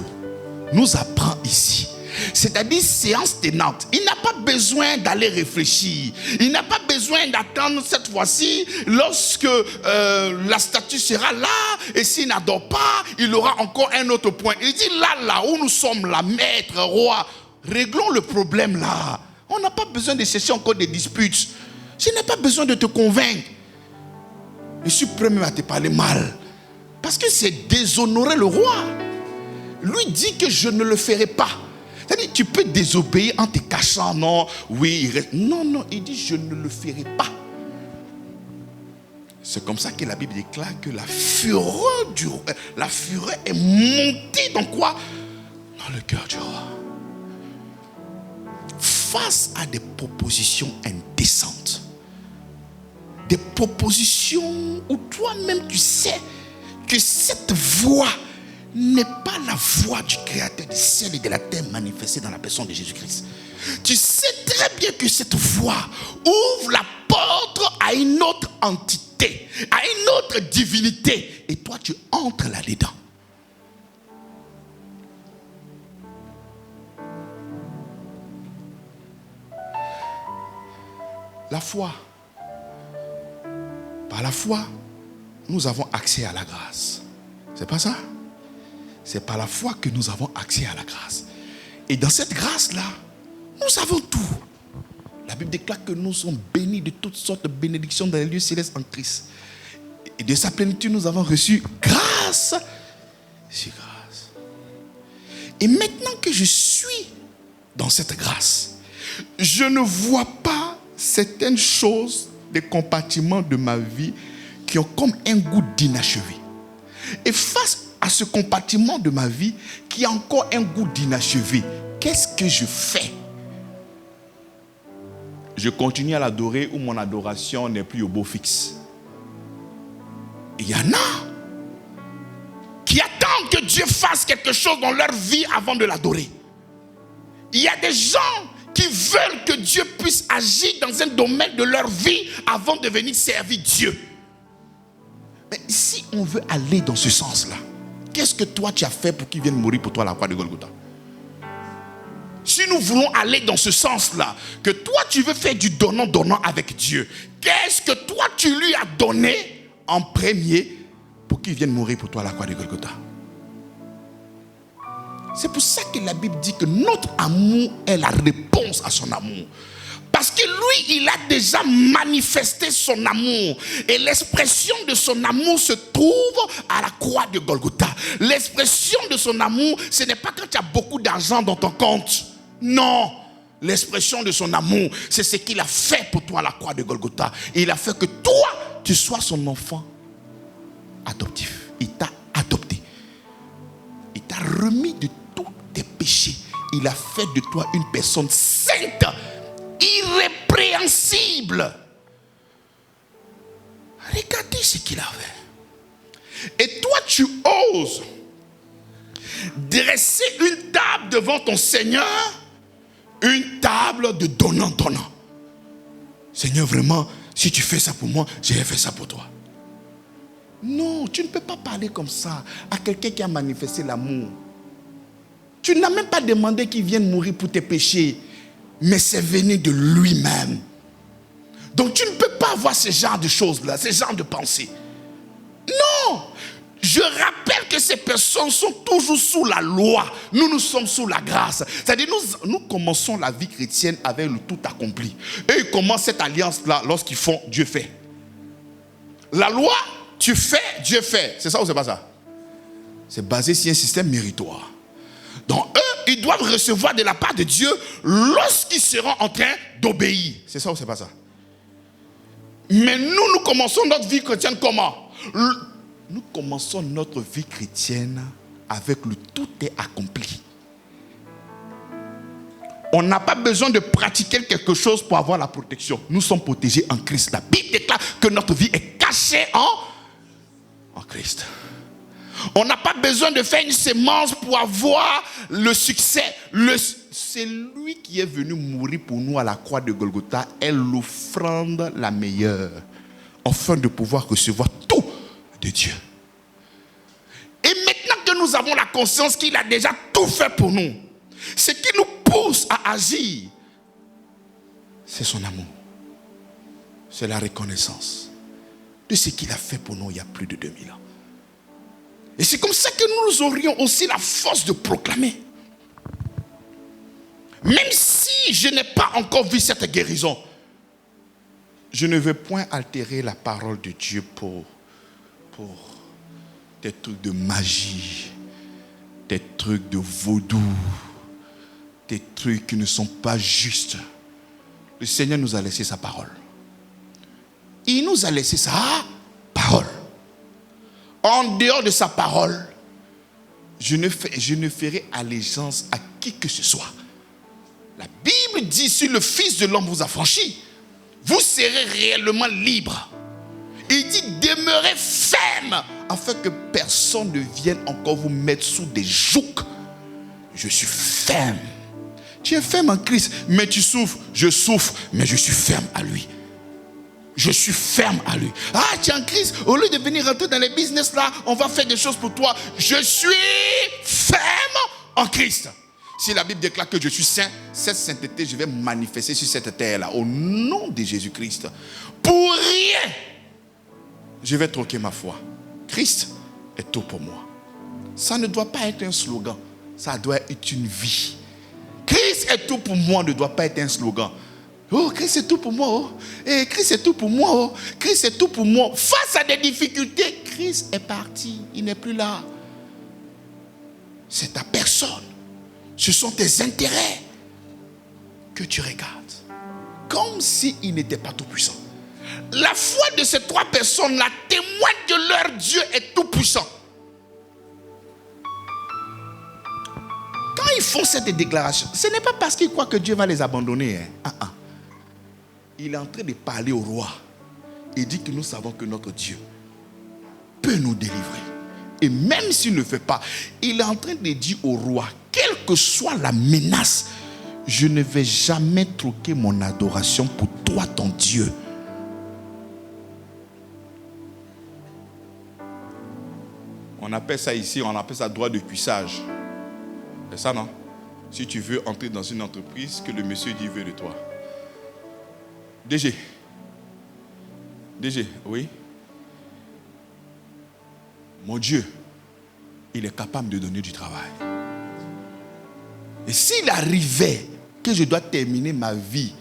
nous apprend ici, c'est-à-dire séance tenante, il n'a pas besoin d'aller réfléchir. Il n'a pas besoin d'attendre cette fois-ci lorsque la statue sera là. Et s'il n'adore pas, il aura encore un autre point. Il dit là où nous sommes, là, maître, roi, réglons le problème là. On n'a pas besoin de chercher encore des disputes. Je n'ai pas besoin de te convaincre. Je suis prêt même à te parler mal. Parce que c'est déshonorer le roi. Lui dit que je ne le ferai pas. C'est-à-dire, tu peux désobéir en te cachant. Non, oui, il reste. Non, il dit je ne le ferai pas. C'est comme ça que la Bible déclare que la fureur est montée dans quoi? Dans le cœur du roi. Face à des propositions indécentes, des propositions où toi-même tu sais que cette voix n'est pas la voix du Créateur du ciel et de la terre manifestée dans la personne de Jésus-Christ. Tu sais très bien que cette voix ouvre la porte à une autre entité, à une autre divinité. Et toi, tu entres là-dedans. La foi. Par la foi, nous avons accès à la grâce. C'est pas ça? C'est par la foi que nous avons accès à la grâce. Et dans cette grâce-là, nous avons tout. La Bible déclare que nous sommes bénis de toutes sortes de bénédictions dans les lieux célestes en Christ. Et de sa plénitude, nous avons reçu grâce sur grâce. Et maintenant que je suis dans cette grâce, je ne vois pas certaines choses, des compartiments de ma vie qui ont comme un goût d'inachevé. Et face à ce compartiment de ma vie qui a encore un goût d'inachevé, qu'est-ce que je fais? Je continue à l'adorer ou mon adoration n'est plus au beau fixe? Il y en a qui attendent que Dieu fasse quelque chose dans leur vie avant de l'adorer. Il y a des gens qui veulent que Dieu puisse agir dans un domaine de leur vie avant de venir servir Dieu. Mais si on veut aller dans ce sens-là, qu'est-ce que toi tu as fait pour qu'il vienne mourir pour toi à la croix de Golgotha? Si nous voulons aller dans ce sens-là, que toi tu veux faire du donnant-donnant avec Dieu, qu'est-ce que toi tu lui as donné en premier pour qu'il vienne mourir pour toi à la croix de Golgotha? C'est pour ça que la Bible dit que notre amour est la réponse à son amour. Parce que lui, il a déjà manifesté son amour. Et l'expression de son amour se trouve à la croix de Golgotha. L'expression de son amour, ce n'est pas quand tu as beaucoup d'argent dans ton compte. Non. L'expression de son amour, c'est ce qu'il a fait pour toi à la croix de Golgotha. Et il a fait que toi, tu sois son enfant adoptif. Il t'a adopté. Il t'a remis de tous tes péchés. Il a fait de toi une personne sainte, irrépréhensible. Regardez ce qu'il a fait. Et toi, tu oses dresser une table devant ton Seigneur, une table de donnant-donnant. Seigneur, vraiment, si tu fais ça pour moi, je vais faire ça pour toi. Non, tu ne peux pas parler comme ça à quelqu'un qui a manifesté l'amour. Tu n'as même pas demandé qu'il vienne mourir pour tes péchés, mais c'est venu de lui-même. Donc tu ne peux pas avoir ce genre de choses-là, ce genre de pensées. Non! Je rappelle que ces personnes sont toujours sous la loi. Nous sommes sous la grâce. C'est-à-dire nous commençons la vie chrétienne avec le tout accompli. Et ils commencent cette alliance-là lorsqu'ils font Dieu fait. La loi, tu fais, Dieu fait. C'est ça ou c'est pas ça? C'est basé sur un système méritoire. Donc eux, ils doivent recevoir de la part de Dieu lorsqu'ils seront en train d'obéir. C'est ça ou c'est pas ça? Mais nous commençons notre vie chrétienne comment? Nous commençons notre vie chrétienne avec le tout est accompli. On n'a pas besoin de pratiquer quelque chose pour avoir la protection. Nous sommes protégés en Christ. La Bible déclare que notre vie est cachée en Christ. On n'a pas besoin de faire une sémence pour avoir le succès. C'est lui qui est venu mourir pour nous à la croix de Golgotha est l'offrande la meilleure, afin de pouvoir recevoir tout de Dieu. Et maintenant que nous avons la conscience qu'il a déjà tout fait pour nous, ce qui nous pousse à agir, c'est son amour. C'est la reconnaissance de ce qu'il a fait pour nous il y a plus de 2000 ans. Et c'est comme ça que nous aurions aussi la force de proclamer. Même si je n'ai pas encore vu cette guérison, je ne veux point altérer la parole de Dieu pour des trucs de magie, des trucs de vaudou, des trucs qui ne sont pas justes. Le Seigneur nous a laissé sa parole. Il nous a laissé sa parole. En dehors de sa parole, je ne ferai allégeance à qui que ce soit. La Bible dit, si le Fils de l'homme vous a franchi, vous serez réellement libre. Il dit, demeurez ferme, afin que personne ne vienne encore vous mettre sous des jougs. Je suis ferme. Tu es ferme en Christ, mais tu souffres. Je souffre, mais je suis ferme à lui. Je suis ferme à lui. Ah, tu es en Christ, au lieu de venir rentrer dans les business là, on va faire des choses pour toi. Je suis ferme en Christ. Si la Bible déclare que je suis saint, cette sainteté, je vais manifester sur cette terre-là, au nom de Jésus-Christ. Pour rien, je vais troquer ma foi. Christ est tout pour moi. Ça ne doit pas être un slogan, ça doit être une vie. Christ est tout pour moi ne doit pas être un slogan. Oh, Christ est tout pour moi. Oh. Et Christ est tout pour moi. Oh. Christ est tout pour moi. Face à des difficultés, Christ est parti. Il n'est plus là. C'est ta personne. Ce sont tes intérêts que tu regardes. Comme s'il n'était pas tout puissant. La foi de ces trois personnes-là témoigne que leur Dieu est tout puissant. Quand ils font cette déclaration, ce n'est pas parce qu'ils croient que Dieu va les abandonner. Il est en train de parler au roi. Il dit que nous savons que notre Dieu peut nous délivrer. Et même s'il ne le fait pas, il est en train de dire au roi, quelle que soit la menace, je ne vais jamais troquer mon adoration pour toi, ton Dieu. On appelle ça ici, on appelle ça droit de cuissage. C'est ça, non? Si tu veux entrer dans une entreprise, que le monsieur dit veut de toi. DG, oui. Mon Dieu, il est capable de donner du travail. Et s'il arrivait que je dois terminer ma vie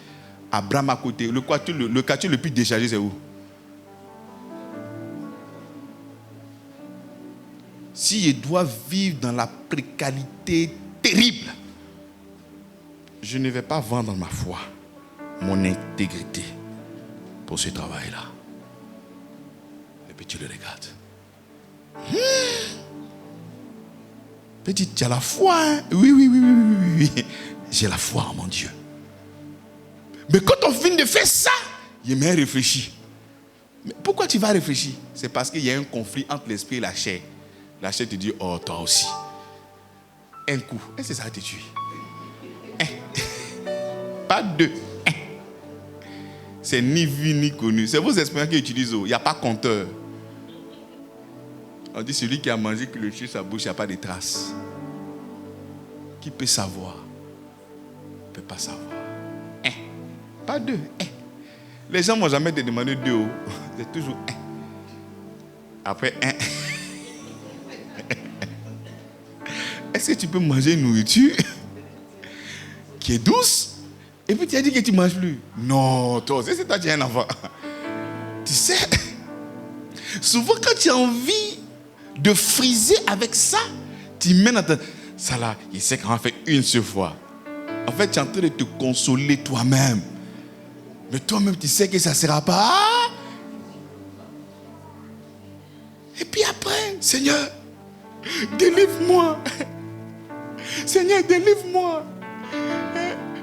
à Brahma côté, le quartier le plus déchargé, c'est où? Si je dois vivre dans la précarité terrible, je ne vais pas vendre ma foi, mon intégrité pour ce travail-là. Et puis tu le regardes. Petit, tu as la foi, hein? Oui. J'ai la foi en mon Dieu. Mais quand on finit de faire ça, il m'a réfléchi. Mais pourquoi tu vas réfléchir? C'est parce qu'il y a un conflit entre l'esprit et la chair. La chair te dit, oh, toi aussi. Un coup. Et c'est ça qui te tue. Pas deux. C'est ni vu ni connu. C'est vos expériences qui utilisent. Il n'y a pas compteur. On dit celui qui a mangé, qui le tue sa bouche, il n'y a pas de traces. Qui peut savoir? Il ne peut pas savoir. Pas deux. Les gens ne vont jamais te demander deux. C'est toujours un. Après un. Est-ce que tu peux manger une nourriture qui est douce et puis tu as dit que tu ne manges plus? Non, toi, c'est toi qui es un enfant. Tu sais, souvent quand tu as envie de friser avec ça, tu mets dans ta... Ça là, il sait qu'on va faire une seule fois. En fait, tu es en train de te consoler toi-même. Mais toi-même, tu sais que ça ne sera pas Seigneur, délivre-moi. Seigneur, délivre-moi.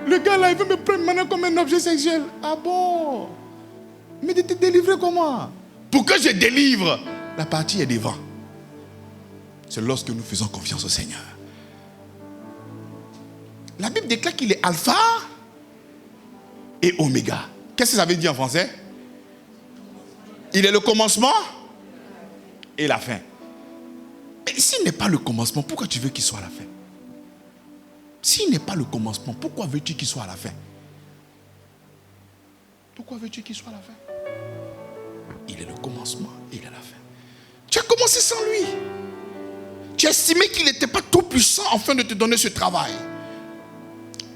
Le gars là, il veut me prendre maintenant comme un objet sexuel. Ah bon? Mais de te délivrer comment? Pour que je délivre, la partie est devant. C'est lorsque nous faisons confiance au Seigneur. La Bible déclare qu'il est alpha et oméga. Qu'est-ce que ça veut dire en français? Il est le commencement et la fin. Mais s'il n'est pas le commencement, pourquoi tu veux qu'il soit à la fin? S'il n'est pas le commencement, pourquoi veux-tu qu'il soit à la fin? Pourquoi veux-tu qu'il soit à la fin? Il est le commencement et il est la fin. Tu as commencé sans lui. Tu estimais qu'il n'était pas tout puissant afin de te donner ce travail.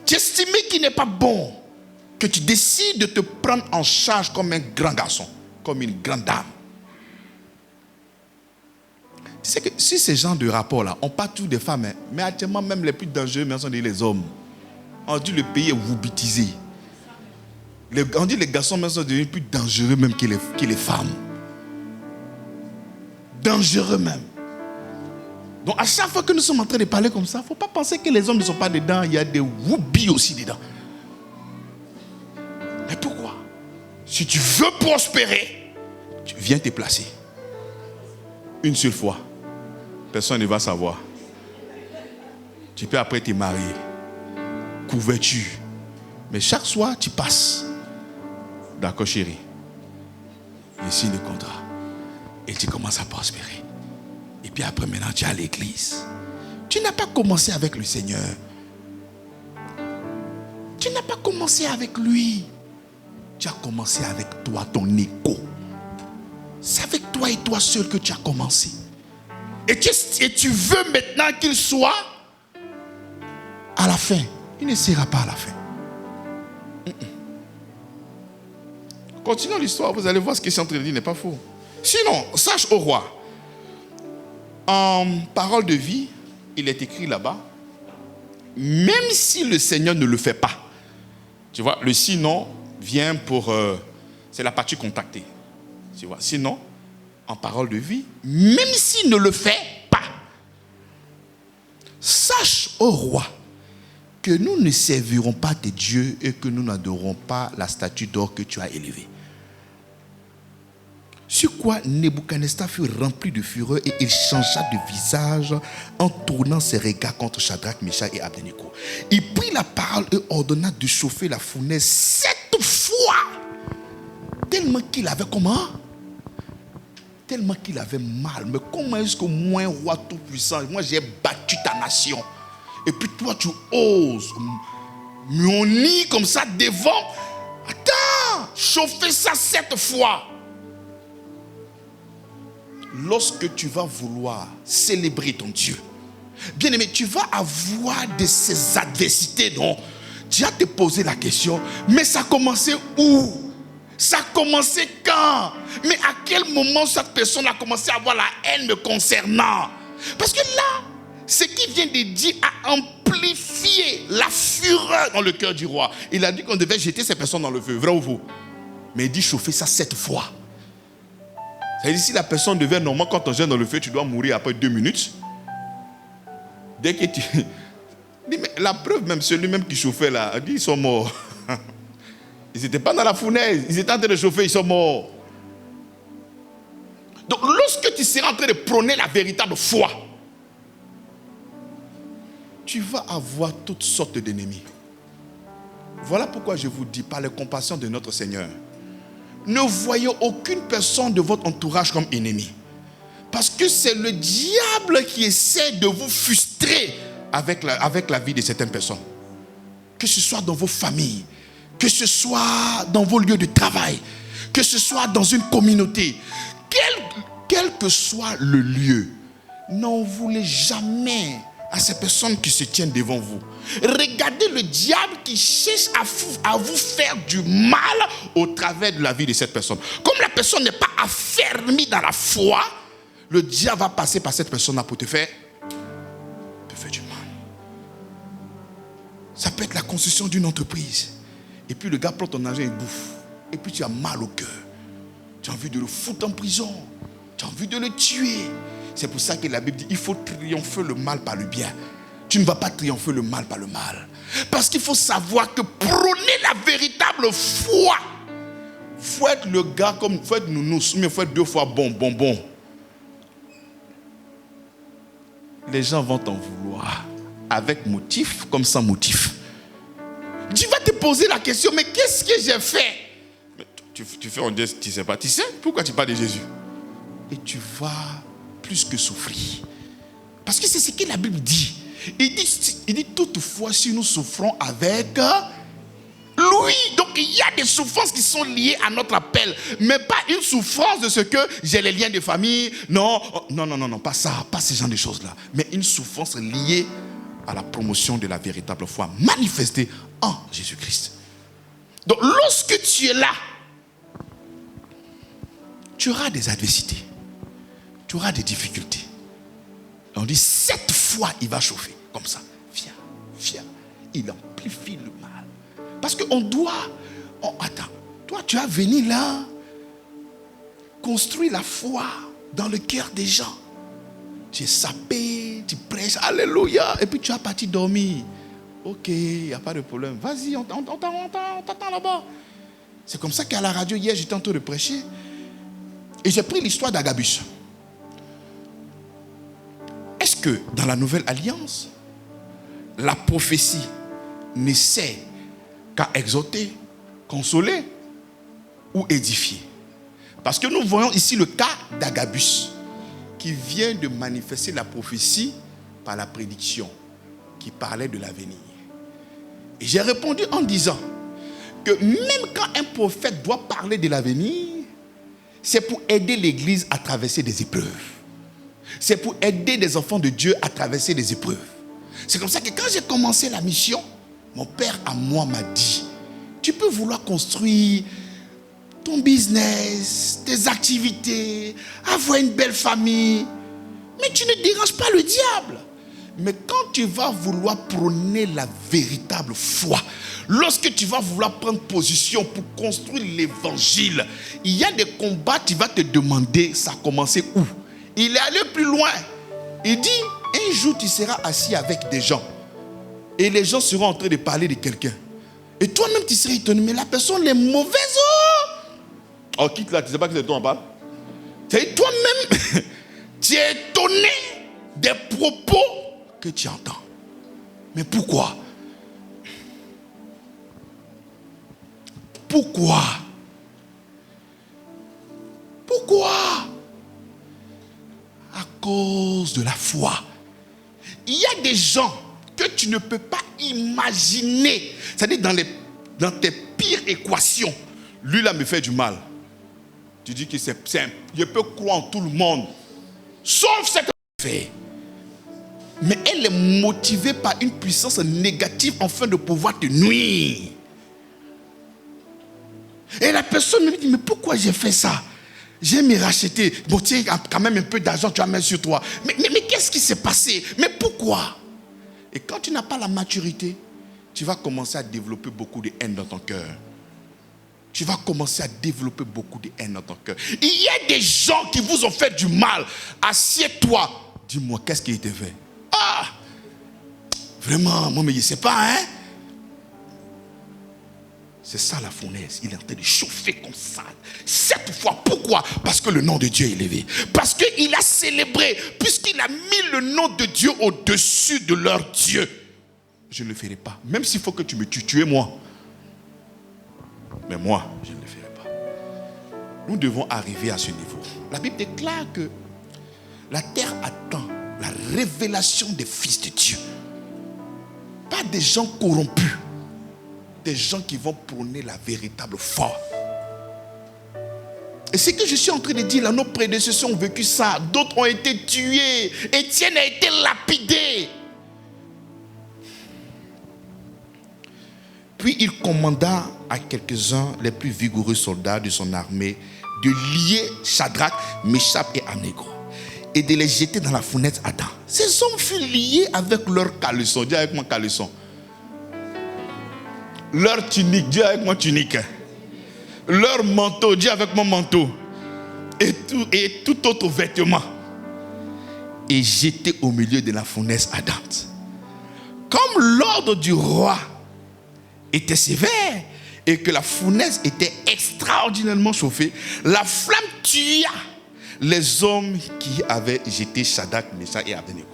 Tu estimais qu'il n'est pas bon, que tu décides de te prendre en charge comme un grand garçon, comme une grande dame. Tu sais que si ces gens de rapport-là, on parle tous des femmes, hein, mais actuellement même les plus dangereux, mais on dit les hommes. On dit le pays est woubitisé. On dit les garçons même sont devenus plus dangereux même que les femmes. Dangereux même. Donc à chaque fois que nous sommes en train de parler comme ça, il ne faut pas penser que les hommes ne sont pas dedans. Il y a des woubis aussi dedans. Mais pourquoi? Si tu veux prospérer, tu viens te placer. Une seule fois. Personne ne va savoir. Tu peux après te marier. Couverture. Mais chaque soir, tu passes. D'accord, chérie. Et signe le contrat. Et tu commences à prospérer. Et puis après, maintenant, tu es à l'église. Tu n'as pas commencé avec le Seigneur. Tu n'as pas commencé avec lui. Tu as commencé avec toi, ton égo. C'est avec toi et toi seul que tu as commencé. Et tu veux maintenant qu'il soit à la fin. Il ne sera pas à la fin. Continuons l'histoire, vous allez voir ce qui est en train de dire n'est pas faux. Sinon, sache au roi, en parole de vie, il est écrit là-bas, même si le Seigneur ne le fait pas. Tu vois, le sinon vient pour... c'est la partie contactée. Tu vois, sinon, en parole de vie, même s'il ne le fait pas, sache, ô roi, que nous ne servirons pas tes dieux et que nous n'adorons pas la statue d'or que tu as élevée. Sur quoi Nebuchadnezzar fut rempli de fureur et il changea de visage en tournant ses regards contre Shadrach, Meshach et Abednego. Il prit la parole et ordonna de chauffer la fournaise 7 fois. Tellement qu'il avait comment? Tellement qu'il avait mal. Mais comment est-ce que moi, roi tout-puissant, moi j'ai battu ta nation. Et puis toi tu oses m'unir comme ça devant. Attends, chauffer ça 7 fois. Lorsque tu vas vouloir célébrer ton Dieu, bien aimé, tu vas avoir de ces adversités dont tu vas te poser la question, mais ça a commencé où? Ça a commencé quand? Mais à quel moment cette personne a commencé à avoir la haine me concernant? Parce que là, ce qu'il vient de dire a amplifié la fureur dans le cœur du roi. Il a dit qu'on devait jeter ces personnes dans le feu, vrai ou faux? Mais il dit chauffer ça 7 fois. C'est-à-dire si la personne devait, normalement, quand on jette dans le feu, tu dois mourir après 2 minutes. Dès que tu... La preuve même, celui-même qui chauffait là, a dit ils sont morts. Ils n'étaient pas dans la fournaise, ils étaient en train de chauffer, ils sont morts. Donc lorsque tu seras en train de prôner la véritable foi, tu vas avoir toutes sortes d'ennemis. Voilà pourquoi je vous dis, par la compassion de notre Seigneur, ne voyez aucune personne de votre entourage comme ennemi. Parce que c'est le diable qui essaie de vous frustrer avec la vie de certaines personnes. Que ce soit dans vos familles, que ce soit dans vos lieux de travail, que ce soit dans une communauté, quel que soit le lieu, n'en voulez jamais à ces personnes qui se tiennent devant vous. Regardez le diable qui cherche à vous faire du mal au travers de la vie de cette personne. Comme la personne n'est pas affermie dans la foi, le diable va passer par cette personne-là pour te faire du mal. Ça peut être la construction d'une entreprise. Et puis le gars prend ton argent et bouffe. Et puis tu as mal au cœur. Tu as envie de le foutre en prison. Tu as envie de le tuer. C'est pour ça que la Bible dit, il faut triompher le mal par le bien. Tu ne vas pas triompher le mal par le mal. Parce qu'il faut savoir que prôner la véritable foi, il faut être le gars comme, il faut être nounours, mais il faut être 2 fois bon. Les gens vont t'en vouloir, avec motif comme sans motif. Tu vas te poser la question, mais qu'est-ce que j'ai fait? Mais tu fais un geste, tu ne sais pas. Tu sais pourquoi tu parles de Jésus? Et tu vas plus que souffrir. Parce que c'est ce que la Bible dit. Il dit toutefois, si nous souffrons avec lui. Donc il y a des souffrances qui sont liées à notre appel. Mais pas une souffrance de ce que j'ai les liens de famille. Non, pas ça. Pas ce genre de choses-là. Mais une souffrance liée à la promotion de la véritable foi manifestée en Jésus-Christ. Donc lorsque tu es là, tu auras des adversités. Tu auras des difficultés. Et on dit, cette fois, il va chauffer. Comme ça. Viens. Il amplifie le mal. Parce qu'on doit... attends. Toi, tu as venu là construire la foi dans le cœur des gens. Tu es sapé, tu prêches, alléluia. Et puis tu as parti dormir. Ok, il n'y a pas de problème. Vas-y, on t'attend là-bas. C'est comme ça qu'à la radio, hier, j'étais en train de prêcher. Et j'ai pris l'histoire d'Agabus. Est-ce que dans la nouvelle alliance, la prophétie ne sert qu'à exhorter, consoler ou édifier? Parce que nous voyons ici le cas d'Agabus qui vient de manifester la prophétie par la prédiction qui parlait de l'avenir. Et j'ai répondu en disant que même quand un prophète doit parler de l'avenir, c'est pour aider l'Église à traverser des épreuves. C'est pour aider les enfants de Dieu à traverser des épreuves. C'est comme ça que quand j'ai commencé la mission, mon père à moi m'a dit, tu peux vouloir construire ton business, tes activités, avoir une belle famille, mais tu ne déranges pas le diable. Mais quand tu vas vouloir prôner la véritable foi, lorsque tu vas vouloir prendre position pour construire l'évangile, il y a des combats, tu vas te demander, ça a commencé où? Il est allé plus loin. Il dit, un jour tu seras assis avec des gens et les gens seront en train de parler de quelqu'un. Et toi-même tu seras étonné, mais la personne est mauvaise. Oh, quitte là, tu ne sais pas que c'est toi en parle. C'est toi-même, tu es étonné des propos que tu entends. Mais pourquoi? Pourquoi? À cause de la foi. Il y a des gens que tu ne peux pas imaginer. C'est-à-dire dans tes pires équations. Lui là me fait du mal. Tu dis que c'est simple. Je peux croire en tout le monde. Sauf ce que je fais. Mais elle est motivée par une puissance négative afin de pouvoir te nuire. Et la personne me dit, mais pourquoi j'ai fait ça? J'ai me racheter. Bon, tiens, quand même un peu d'argent, tu as mis sur toi. Mais qu'est-ce qui s'est passé? Mais pourquoi? Et quand tu n'as pas la maturité, tu vas commencer à développer beaucoup de haine dans ton cœur. Tu vas commencer à développer beaucoup de haine dans ton cœur. Il y a des gens qui vous ont fait du mal. Assieds-toi. Dis-moi, qu'est-ce qui a été fait? Ah! Vraiment, moi, mais je ne sais pas, hein? C'est ça la fournaise. Il est en train de chauffer comme ça. Cette fois, pourquoi? Parce que le nom de Dieu est élevé. Parce qu'il a célébré. Puisqu'il a mis le nom de Dieu au-dessus de leur Dieu. Je ne le ferai pas. Même s'il faut que tu me tues, tuez-moi. Mais moi, je ne le ferai pas. Nous devons arriver à ce niveau. La Bible déclare que la terre attend la révélation des fils de Dieu. Pas des gens corrompus. Des gens qui vont prôner la véritable foi. Et ce que je suis en train de dire là, nos prédécesseurs ont vécu ça. D'autres ont été tués. Étienne a été lapidé. Puis il commanda à quelques-uns, les plus vigoureux soldats de son armée, de lier Shadrach, Meshach et Abednego et de les jeter dans la fournaise à temps. Ces hommes furent liés avec leur caleçon. Dis avec moi caleçon. Leur tunique, dis avec moi tunique. Leur manteau, dis avec moi manteau. Et tout autre vêtement. et jetés au milieu de la fournaise ardente. Comme l'ordre du roi était sévère et que la fournaise était extraordinairement chauffée, la flamme tua les hommes qui avaient jeté Shadrach, Meshach et Abednego.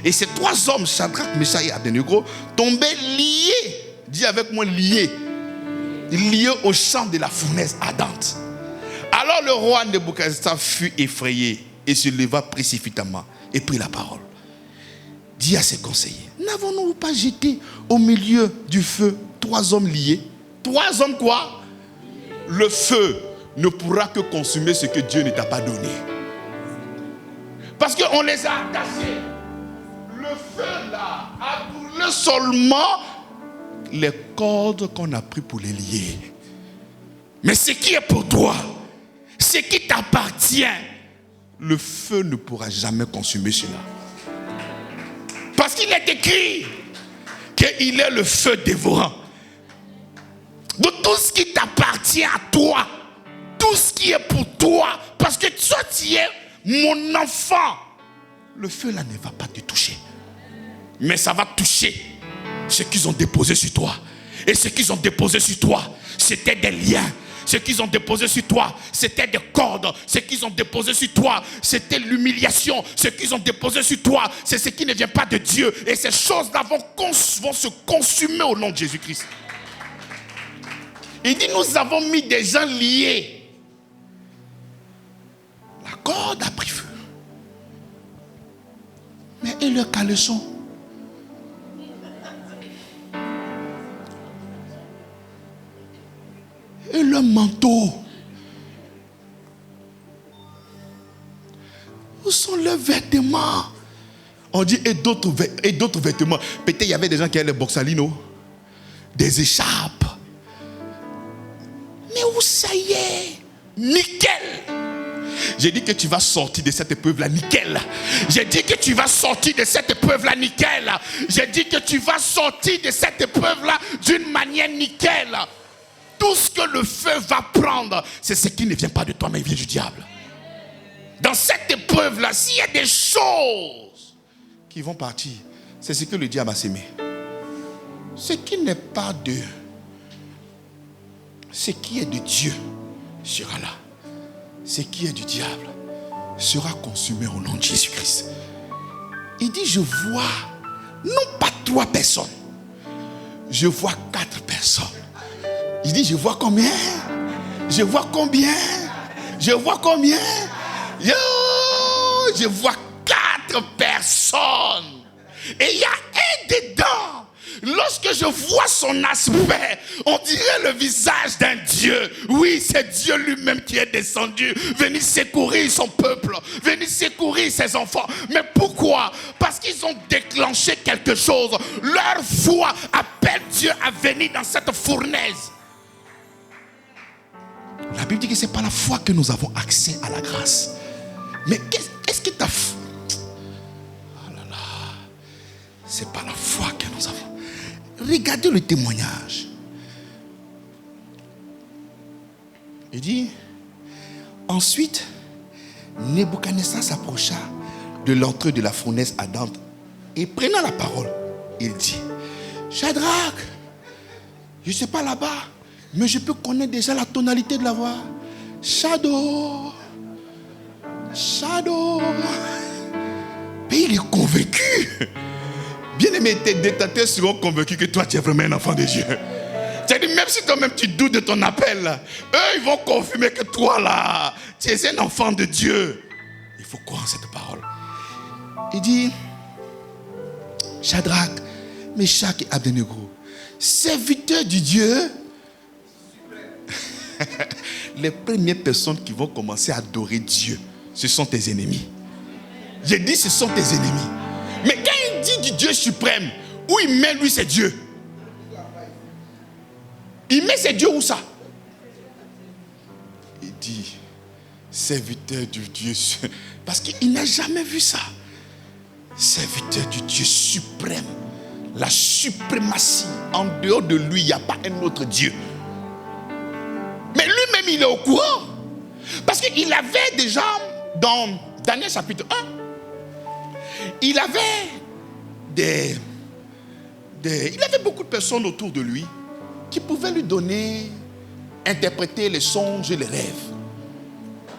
Et ces 3 hommes, Shadrach, Meshach et Abednego, tombaient liés, dis avec moi liés au champ de la fournaise ardente. Alors le roi Nebuchadnezzar fut effrayé et se leva précipitamment et prit la parole. Dit à ses conseillers, n'avons-nous pas jeté au milieu du feu 3 hommes liés? 3 hommes quoi? Le feu ne pourra que consumer ce que Dieu ne t'a pas donné. Parce qu'on les a attachés. Le feu là a brûlé seulement les cordes qu'on a pris pour les lier. Mais ce qui est pour toi, ce qui t'appartient, le feu ne pourra jamais consumer cela. Parce qu'il est écrit qu'il est le feu dévorant. De tout ce qui t'appartient à toi, tout ce qui est pour toi, parce que toi tu es mon enfant, le feu là ne va pas te toucher. Mais ça va toucher ce qu'ils ont déposé sur toi. Et ce qu'ils ont déposé sur toi, c'était des liens. Ce qu'ils ont déposé sur toi, c'était des cordes. Ce qu'ils ont déposé sur toi, c'était l'humiliation. Ce qu'ils ont déposé sur toi, c'est ce qui ne vient pas de Dieu. Et ces choses-là vont se consumer au nom de Jésus-Christ. Il dit, nous avons mis des gens liés. La corde a pris feu. Mais et le caleçon? Et le manteau? Où sont leurs vêtements? On dit et d'autres vêtements. Peut-être il y avait des gens qui avaient les boxalino, des écharpes. Mais où ça y est? Nickel. J'ai dit que tu vas sortir de cette épreuve-là, nickel. J'ai dit que tu vas sortir de cette épreuve-là, nickel. J'ai dit que tu vas sortir de cette épreuve-là d'une manière nickel. Tout ce que le feu va prendre, c'est ce qui ne vient pas de toi, mais il vient du diable. Dans cette épreuve-là, s'il y a des choses qui vont partir, c'est ce que le diable a sémé. Ce qui n'est pas de... Ce qui est de Dieu sera là. Ce qui est du diable sera consumé au nom de Jésus-Christ. Il dit, je vois, non pas 3 personnes, je vois 4 personnes. Il dit, je vois combien? Je vois combien? Je vois combien? Je vois 4 personnes. Et il y a un dedans. Lorsque je vois son aspect, on dirait le visage d'un Dieu. Oui, c'est Dieu lui-même qui est descendu, venu secourir son peuple, venu secourir ses enfants. Mais pourquoi? Parce qu'ils ont déclenché quelque chose. Leur foi appelle Dieu à venir dans cette fournaise. La Bible dit que ce n'est pas la foi que nous avons accès à la grâce. Mais qu'est-ce que ta foi? Oh là là. Ce n'est pas la foi que nous avons. Regardez le témoignage. Il dit, ensuite, Nebuchadnezzar s'approcha de l'entrée de la fournaise ardente et prenant la parole, il dit, Shadrach, je ne sais pas là-bas, mais je peux connaître déjà la tonalité de la voix. Shadow. Mais il est convaincu. Bien-aimé, tes détenteurs seront convaincus que toi tu es vraiment un enfant de Dieu. C'est-à-dire, même si toi-même tu doutes de ton appel, eux ils vont confirmer que toi là, tu es un enfant de Dieu. Il faut croire en cette parole. Il dit, Shadrach, Meshach et Abednego, serviteurs du Dieu. Les premières personnes qui vont commencer à adorer Dieu, ce sont tes ennemis. J'ai dit ce sont tes ennemis. Mais quand il dit du Dieu suprême, où il met lui c'est Dieu? Il met ses dieux où ça? Il dit serviteur du Dieu, parce qu'il n'a jamais vu ça. Serviteur du Dieu suprême, la suprématie. En dehors de lui, il n'y a pas un autre Dieu. Mais lui-même, il est au courant. Parce qu'il avait déjà, dans Daniel chapitre 1, il avait il avait beaucoup de personnes autour de lui qui pouvaient lui donner, interpréter les songes et les rêves.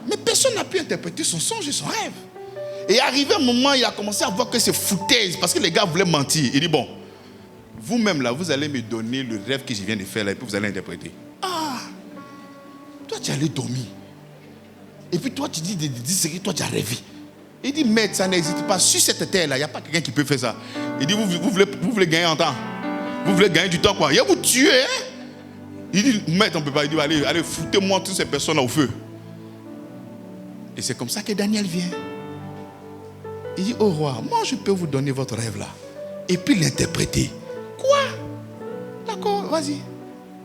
Mais personne n'a pu interpréter son songe et son rêve. Et arrivé un moment, il a commencé à voir que c'est foutaise parce que les gars voulaient mentir. Il dit, bon, vous-même là, vous allez me donner le rêve que je viens de faire là et puis vous allez interpréter. Ah, toi tu allais dormir. Et puis toi tu dis que toi tu as rêvé. Il dit, maître, ça n'existe pas. Sur cette terre-là, il n'y a pas quelqu'un qui peut faire ça. Il dit, vous voulez gagner en temps. Vous voulez gagner du temps, quoi. Il va vous tuer, hein? Il dit, maître, on ne peut pas. Il dit, allez, foutez-moi toutes ces personnes-là au feu. Et c'est comme ça que Daniel vient. Il dit, oh roi, moi je peux vous donner votre rêve-là. Et puis l'interpréter. Quoi? D'accord, vas-y.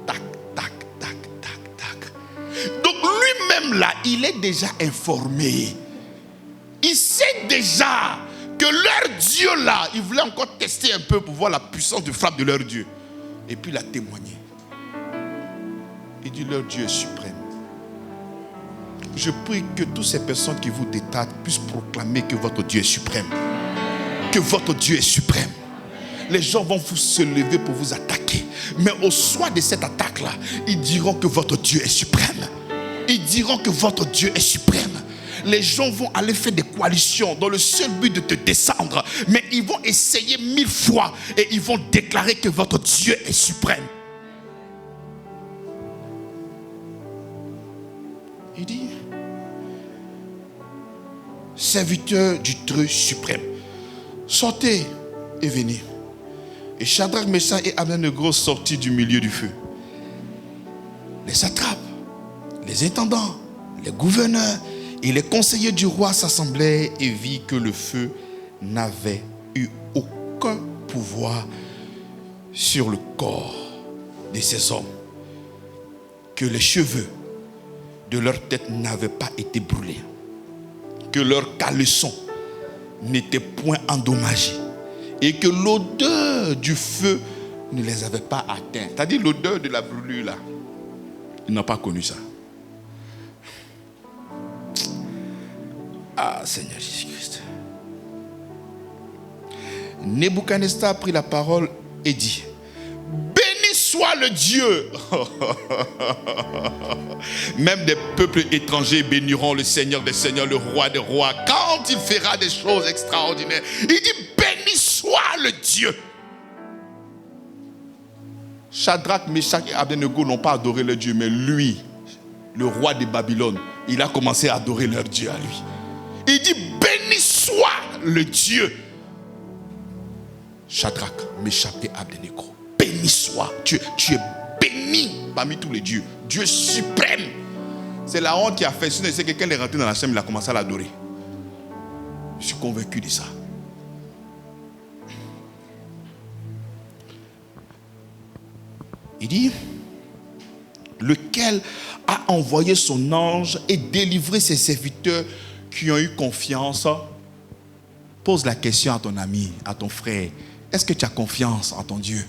Tac, tac, tac, tac, tac. Donc lui-même là, il est déjà informé. Il sait déjà que leur Dieu là, il voulait encore tester un peu pour voir la puissance de frappe de leur Dieu. Et puis il a témoigné. Il dit, leur Dieu est suprême. Je prie que toutes ces personnes qui vous détachent puissent proclamer que votre Dieu est suprême. Que votre Dieu est suprême. Les gens vont vous se lever pour vous attaquer. Mais au soir de cette attaque-là, ils diront que votre Dieu est suprême. Ils diront que votre Dieu est suprême. Les gens vont aller faire des coalitions dans le seul but de te descendre. Mais ils vont essayer 1000 fois et ils vont déclarer que votre Dieu est suprême. Il dit, serviteur du Dieu suprême, sortez et venez. Et Shadrach, Meshach et Abednego sortirent du milieu du feu. Les satrapes, les intendants, les gouverneurs et les conseillers du roi s'assemblaient et virent que le feu n'avait eu aucun pouvoir sur le corps de ces hommes, que les cheveux de leur tête n'avaient pas été brûlés, que leurs caleçons n'étaient point endommagés et que l'odeur du feu ne les avait pas atteints. C'est-à-dire l'odeur de la brûlure là, ils n'ont pas connu ça. Ah, Seigneur Jésus-Christ. Nebuchadnezzar prit la parole et dit, béni soit le Dieu. Même des peuples étrangers béniront le Seigneur des seigneurs, le roi des rois, quand il fera des choses extraordinaires. Il dit, béni soit le Dieu. Shadrach, Meshach et Abednego n'ont pas adoré leur Dieu, mais lui, le roi de Babylone, il a commencé à adorer leur Dieu à lui. Il dit, béni soit le Dieu. Shadrach, Meshach et Abednego, béni soit Dieu. Tu es béni parmi tous les dieux. Dieu suprême. C'est la honte qui a fait. C'est que quand il est rentré dans la chambre, il a commencé à l'adorer. Je suis convaincu de ça. Il dit, lequel a envoyé son ange et délivré ses serviteurs qui ont eu confiance. Pose la question à ton ami, à ton frère. Est-ce que tu as confiance en ton Dieu?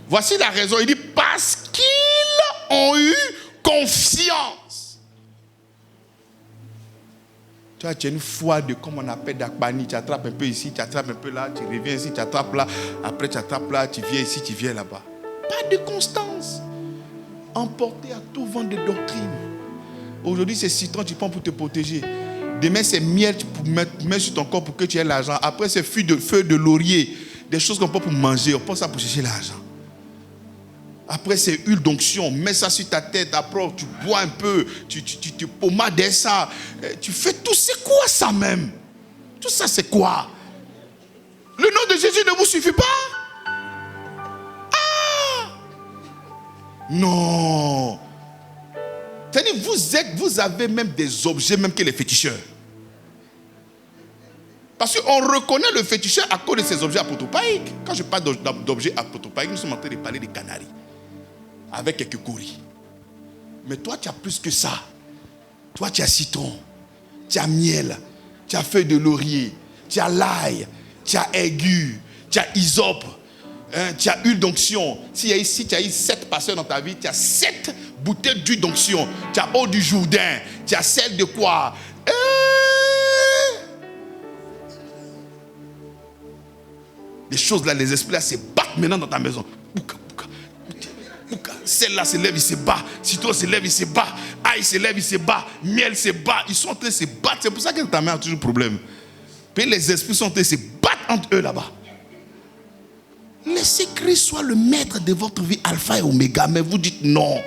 Voici la raison. Il dit, parce qu'ils ont eu confiance. Tu as une foi de, comme on appelle d'Akbani. Tu attrapes un peu ici, tu attrapes un peu là, tu reviens ici, tu attrapes là. Après tu attrapes là, tu viens ici, tu viens là-bas. Pas de constance. Emporté à tout vent de doctrine. Aujourd'hui, c'est citron, tu prends pour te protéger. Demain, c'est miel, tu mets sur ton corps pour que tu aies l'argent. Après, c'est feuilles de laurier. Des choses qu'on prend pour manger. On prend ça pour chercher l'argent. Après, c'est huile d'onction. Mets ça sur ta tête. Après, tu bois un peu. Tu pommades ça. Tu fais tout. C'est quoi ça même? Tout ça, c'est quoi? Le nom de Jésus ne vous suffit pas? Non. C'est-à-dire, vous avez même des objets, même que les féticheurs. Parce qu'on reconnaît le féticheur à cause de ces objets apotopaïques. Quand je parle d'objets apotopaïques, nous sommes en train de parler des canaris. Avec quelques gorilles. Mais toi, tu as plus que ça. Toi, tu as citron. Tu as miel. Tu as feuille de laurier. Tu as l'ail. Tu as aigu. Tu as hysope. Tu as huile d'onction. Si tu as eu 7 pasteurs dans ta vie, tu as 7 bouteille d'huile d'onction, tu as eau du Jourdain, tu as celle de quoi? Les choses là, les esprits là se battent maintenant dans ta maison. Celle-là se lève, il se bat. Citron se lève, il se bat. Aïe se lève, il se bat. Miel se bat. Ils sont en train de se battre. C'est pour ça que ta mère a toujours problème. Puis les esprits sont en train de se battre entre eux là-bas. Laissez Christ soit le maître de votre vie, alpha et oméga. Mais vous dites non.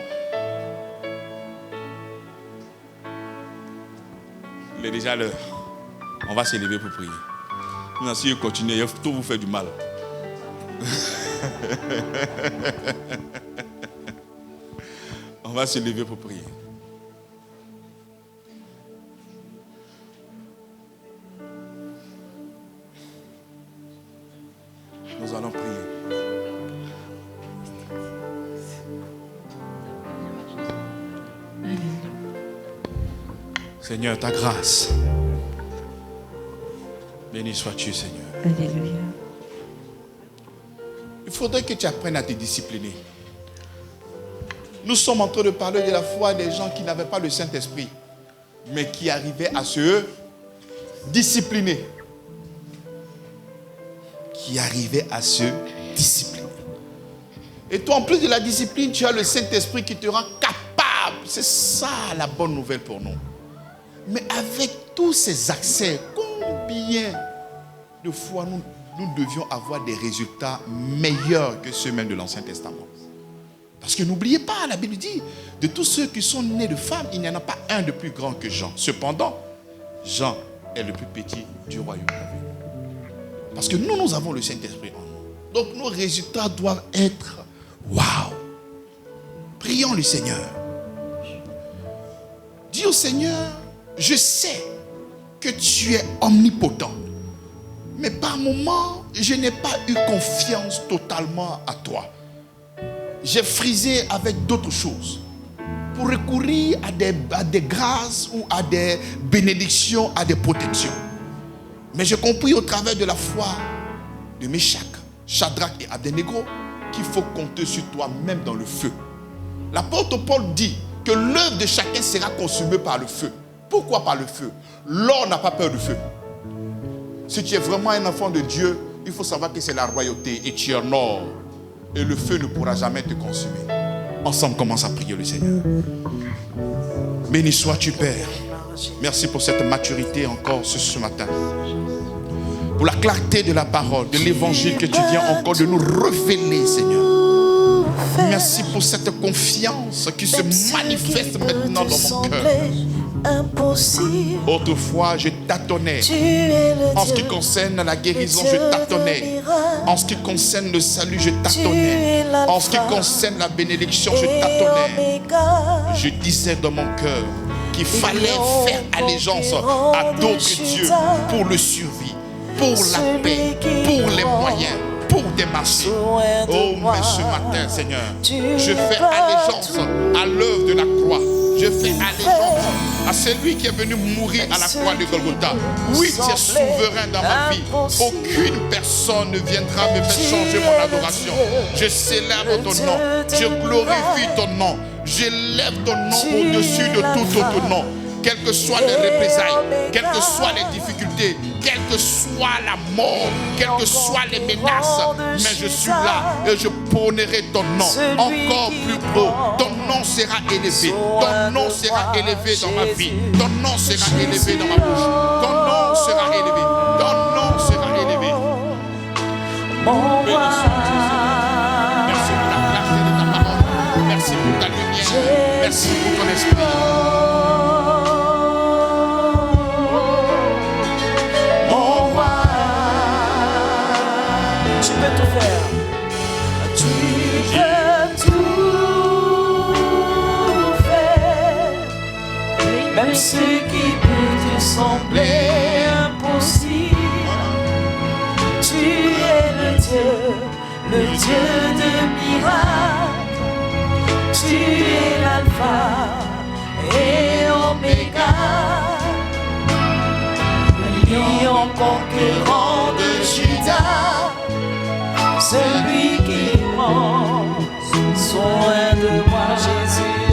Il est déjà l'heure. On va s'élever pour prier. Nous, si vous continuez, tout vous fait du mal. On va se lever pour prier. Nous allons prier. Seigneur, ta grâce. Béni sois-tu, Seigneur. Alléluia. Il faudrait que tu apprennes à te discipliner. Nous sommes en train de parler de la foi des gens qui n'avaient pas le Saint-Esprit, mais qui arrivaient à se discipliner. Qui arrivaient à se discipliner. Et toi, en plus de la discipline, tu as le Saint-Esprit qui te rend capable. C'est ça la bonne nouvelle pour nous. Mais avec tous ces accès, combien de fois nous devions avoir des résultats meilleurs que ceux même de l'Ancien Testament? Parce que n'oubliez pas, la Bible dit, de tous ceux qui sont nés de femmes, il n'y en a pas un de plus grand que Jean. Cependant, Jean est le plus petit du royaume de Dieu. Parce que nous avons le Saint-Esprit en nous. Donc nos résultats doivent être waouh. Prions le Seigneur. Dis au Seigneur, je sais que tu es omnipotent. Mais par moments, je n'ai pas eu confiance totalement à toi. J'ai frisé avec d'autres choses pour recourir à des grâces ou à des bénédictions, à des protections. Mais j'ai compris au travers de la foi de Meshach, Shadrach et Abednego qu'il faut compter sur toi même dans le feu. L'apôtre Paul dit que l'œuvre de chacun sera consumée par le feu. Pourquoi par le feu? L'or n'a pas peur du feu. Si tu es vraiment un enfant de Dieu, il faut savoir que c'est la royauté et tu es en or. Et le feu ne pourra jamais te consumer. Ensemble, commence à prier le Seigneur. Béni sois-tu, Père. Merci pour cette maturité encore ce matin. Pour la clarté de la parole, de l'évangile que tu viens encore de nous révéler, Seigneur. Merci pour cette confiance qui se manifeste maintenant dans mon cœur. Impossible. Autrefois, je tâtonnais. En ce qui concerne la guérison, je tâtonnais. En ce qui concerne le salut, je tâtonnais. En ce qui concerne la bénédiction, je tâtonnais. Je disais dans mon cœur qu'il fallait faire allégeance à d'autres dieux pour le survie, pour la paix, pour les moyens, pour des marchés. Oh, mais ce matin, Seigneur, je fais allégeance à l'œuvre de la croix. Je fais allégeance à celui qui est venu mourir à la croix de Golgotha. Oui, tu es souverain dans ma vie. Aucune personne ne viendra me faire changer mon adoration. Je célèbre ton nom. Je glorifie ton nom. J'élève ton nom au-dessus de tout autre nom. Quelles que soient les représailles, quelles que soient les difficultés, quelle que soit la mort, quelles que soient les menaces, mais je suis là et je prônerai ton nom encore plus haut. Ton nom sera élevé. Ton nom sera élevé dans ma vie. Ton nom sera élevé dans ma bouche. Ton nom sera élevé. Ton nom sera élevé. Béni sois-tu, Seigneur. Merci pour la clarté de ta parole. Merci pour ta lumière. Merci pour ton esprit. Même ce qui peut te sembler impossible, tu es le Dieu de miracles. Tu es l'alpha et oméga, le lion conquérant de Juda, celui qui prend soin de moi, Jésus.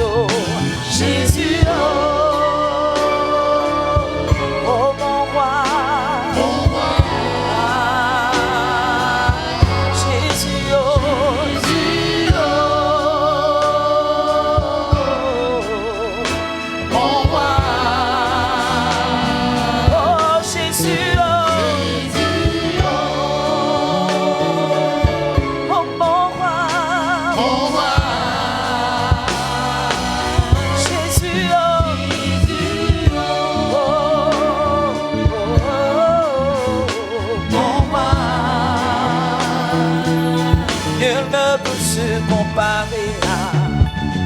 comparer à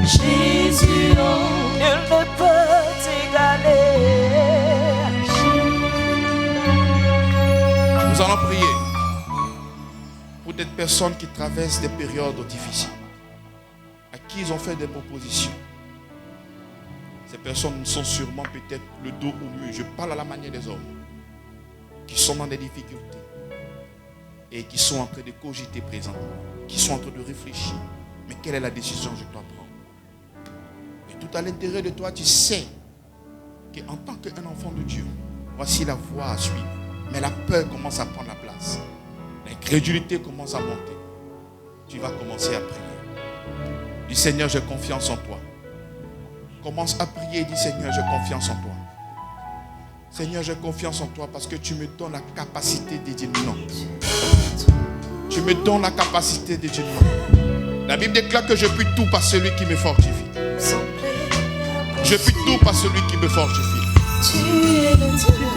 Jésus. Nul ne peut t'égaler. Nous allons prier pour des personnes qui traversent des périodes difficiles, à qui ils ont fait des propositions. Ces personnes sont sûrement peut-être le dos au mur. Je parle à la manière des hommes qui sont dans des difficultés et qui sont en train de cogiter présentement, qui sont en train de réfléchir. Mais quelle est la décision que je dois prendre? Et tout à l'intérieur de toi, tu sais qu'en tant qu'un enfant de Dieu, voici la voie à suivre. Mais la peur commence à prendre la place. L'incrédulité commence à monter. Tu vas commencer à prier. Dis Seigneur, j'ai confiance en toi. Commence à prier et dis Seigneur, j'ai confiance en toi. Seigneur, j'ai confiance en toi parce que tu me donnes la capacité de dire non. Tu me donnes la capacité de dire non. La Bible déclare que je puis tout par celui qui me fortifie. Je puis tout par celui qui me fortifie.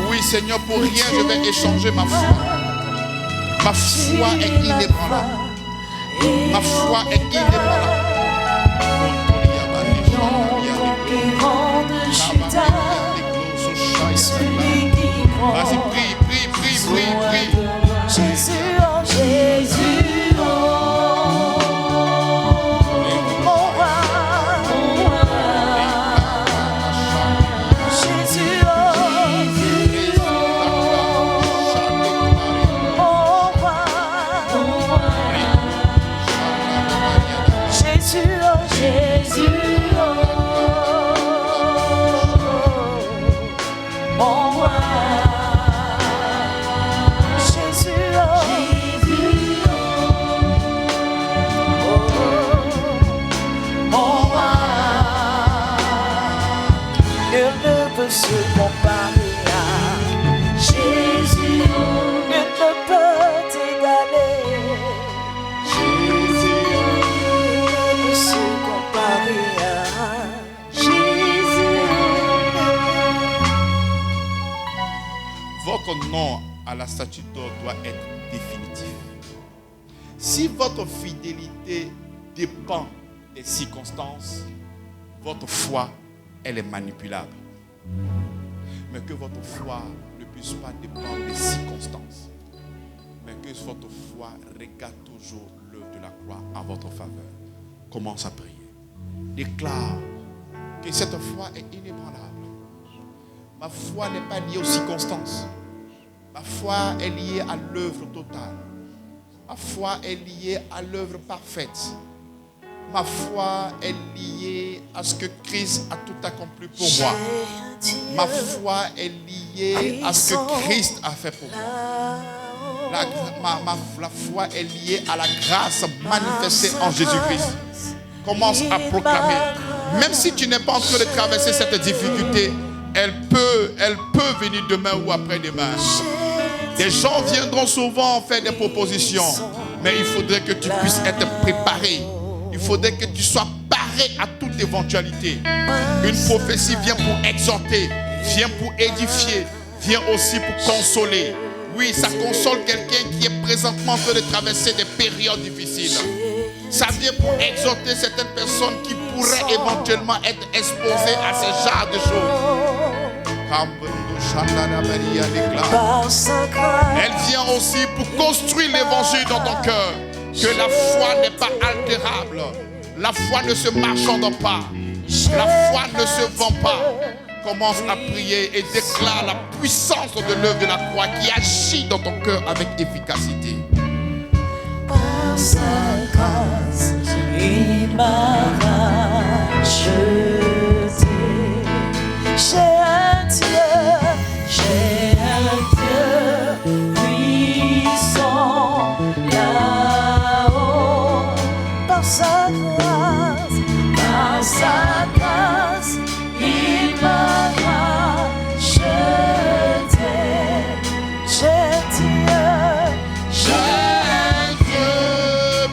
Oui Seigneur, pour rien je vais échanger ma foi. Ma foi est inébranlable. Ma foi est inébranlable. Vas-y, prie. Jésus, oh Jésus, oh mon roi. Jésus, oh Jésus, mon roi. Jésus, oh Jésus, mon roi. Se comparer à Jésus, nul ne peut t'égaler. Jésus, nul ne peut se comparer à Jésus. Votre nom à la statue d'or doit être définitif. Si votre fidélité dépend des circonstances, votre foi, elle est manipulable. Mais que votre foi ne puisse pas dépendre des circonstances, mais que votre foi regarde toujours l'œuvre de la croix en votre faveur. Commence à prier. Déclare que cette foi est inébranlable. Ma foi n'est pas liée aux circonstances. Ma foi est liée à l'œuvre totale. Ma foi est liée à l'œuvre parfaite. Ma foi est liée à ce que Christ a tout accompli pour moi. Ma foi est liée à ce que Christ a fait pour moi. La foi est liée à la grâce manifestée en Jésus-Christ. Commence à proclamer. Même si tu n'es pas en train de traverser cette difficulté, elle peut venir demain ou après-demain. Des gens viendront souvent faire des propositions, mais il faudrait que tu puisses être préparé. Il faudrait que tu sois paré à toute éventualité. Une prophétie vient pour exhorter, vient pour édifier, vient aussi pour consoler. Oui, ça console quelqu'un qui est présentement en train de traverser des périodes difficiles. Ça vient pour exhorter certaines personnes qui pourraient éventuellement être exposées à ce genre de choses. Elle vient aussi pour construire l'évangile dans ton cœur. Que la foi n'est pas altérable. La foi ne se marchande pas. La foi ne se vend pas. Commence à prier et déclare la puissance de l'œuvre de la croix qui agit dans ton cœur avec efficacité. Par sa grâce, il m'a racheté. J'ai un Dieu puissant là-haut. Par sa grâce, il m'a racheté. J'ai un Dieu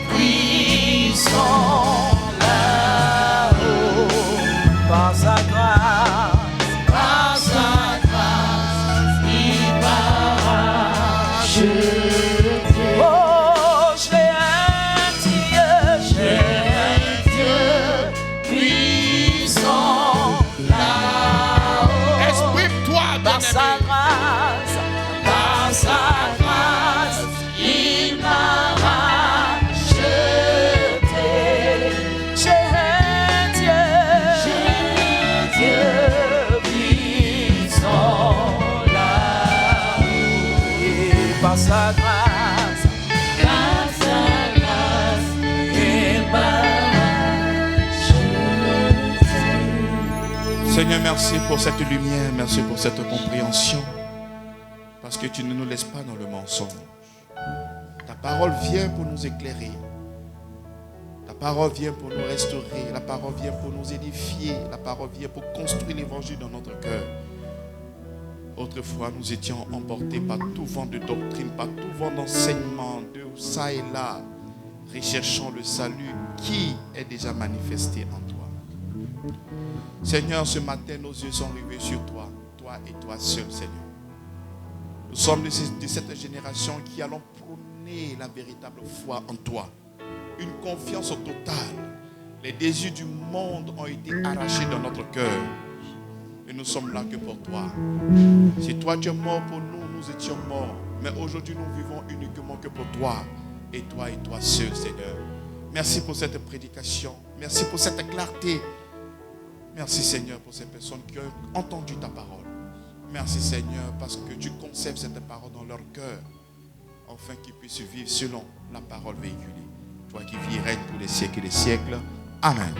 puissant là-haut. Par sa grâce, il m'a racheté. Oh, j'ai un Dieu, Seigneur, merci pour cette lumière, merci pour cette compréhension. Parce que tu ne nous laisses pas dans le mensonge. Ta parole vient pour nous éclairer. La parole vient pour nous restaurer. La parole vient pour nous édifier. La parole vient pour construire l'évangile dans notre cœur. Autrefois, nous étions emportés par tout vent de doctrine, par tout vent d'enseignement, de ça et là, recherchant le salut qui est déjà manifesté en toi. Seigneur, ce matin, nos yeux sont rivés sur toi, toi et toi seul, Seigneur. Nous sommes de cette génération qui allons prôner la véritable foi en toi. Une confiance totale. Les désirs du monde ont été arrachés dans notre cœur. Et nous sommes là que pour toi. Si toi tu es mort pour nous, nous étions morts. Mais aujourd'hui nous vivons uniquement que pour toi. Et toi seul, Seigneur. Merci pour cette prédication. Merci pour cette clarté. Merci Seigneur pour ces personnes qui ont entendu ta parole. Merci Seigneur parce que tu conserves cette parole dans leur cœur. Afin qu'ils puissent vivre selon la parole véhiculée. Toi qui vis et règnes pour les siècles et les siècles. Amen.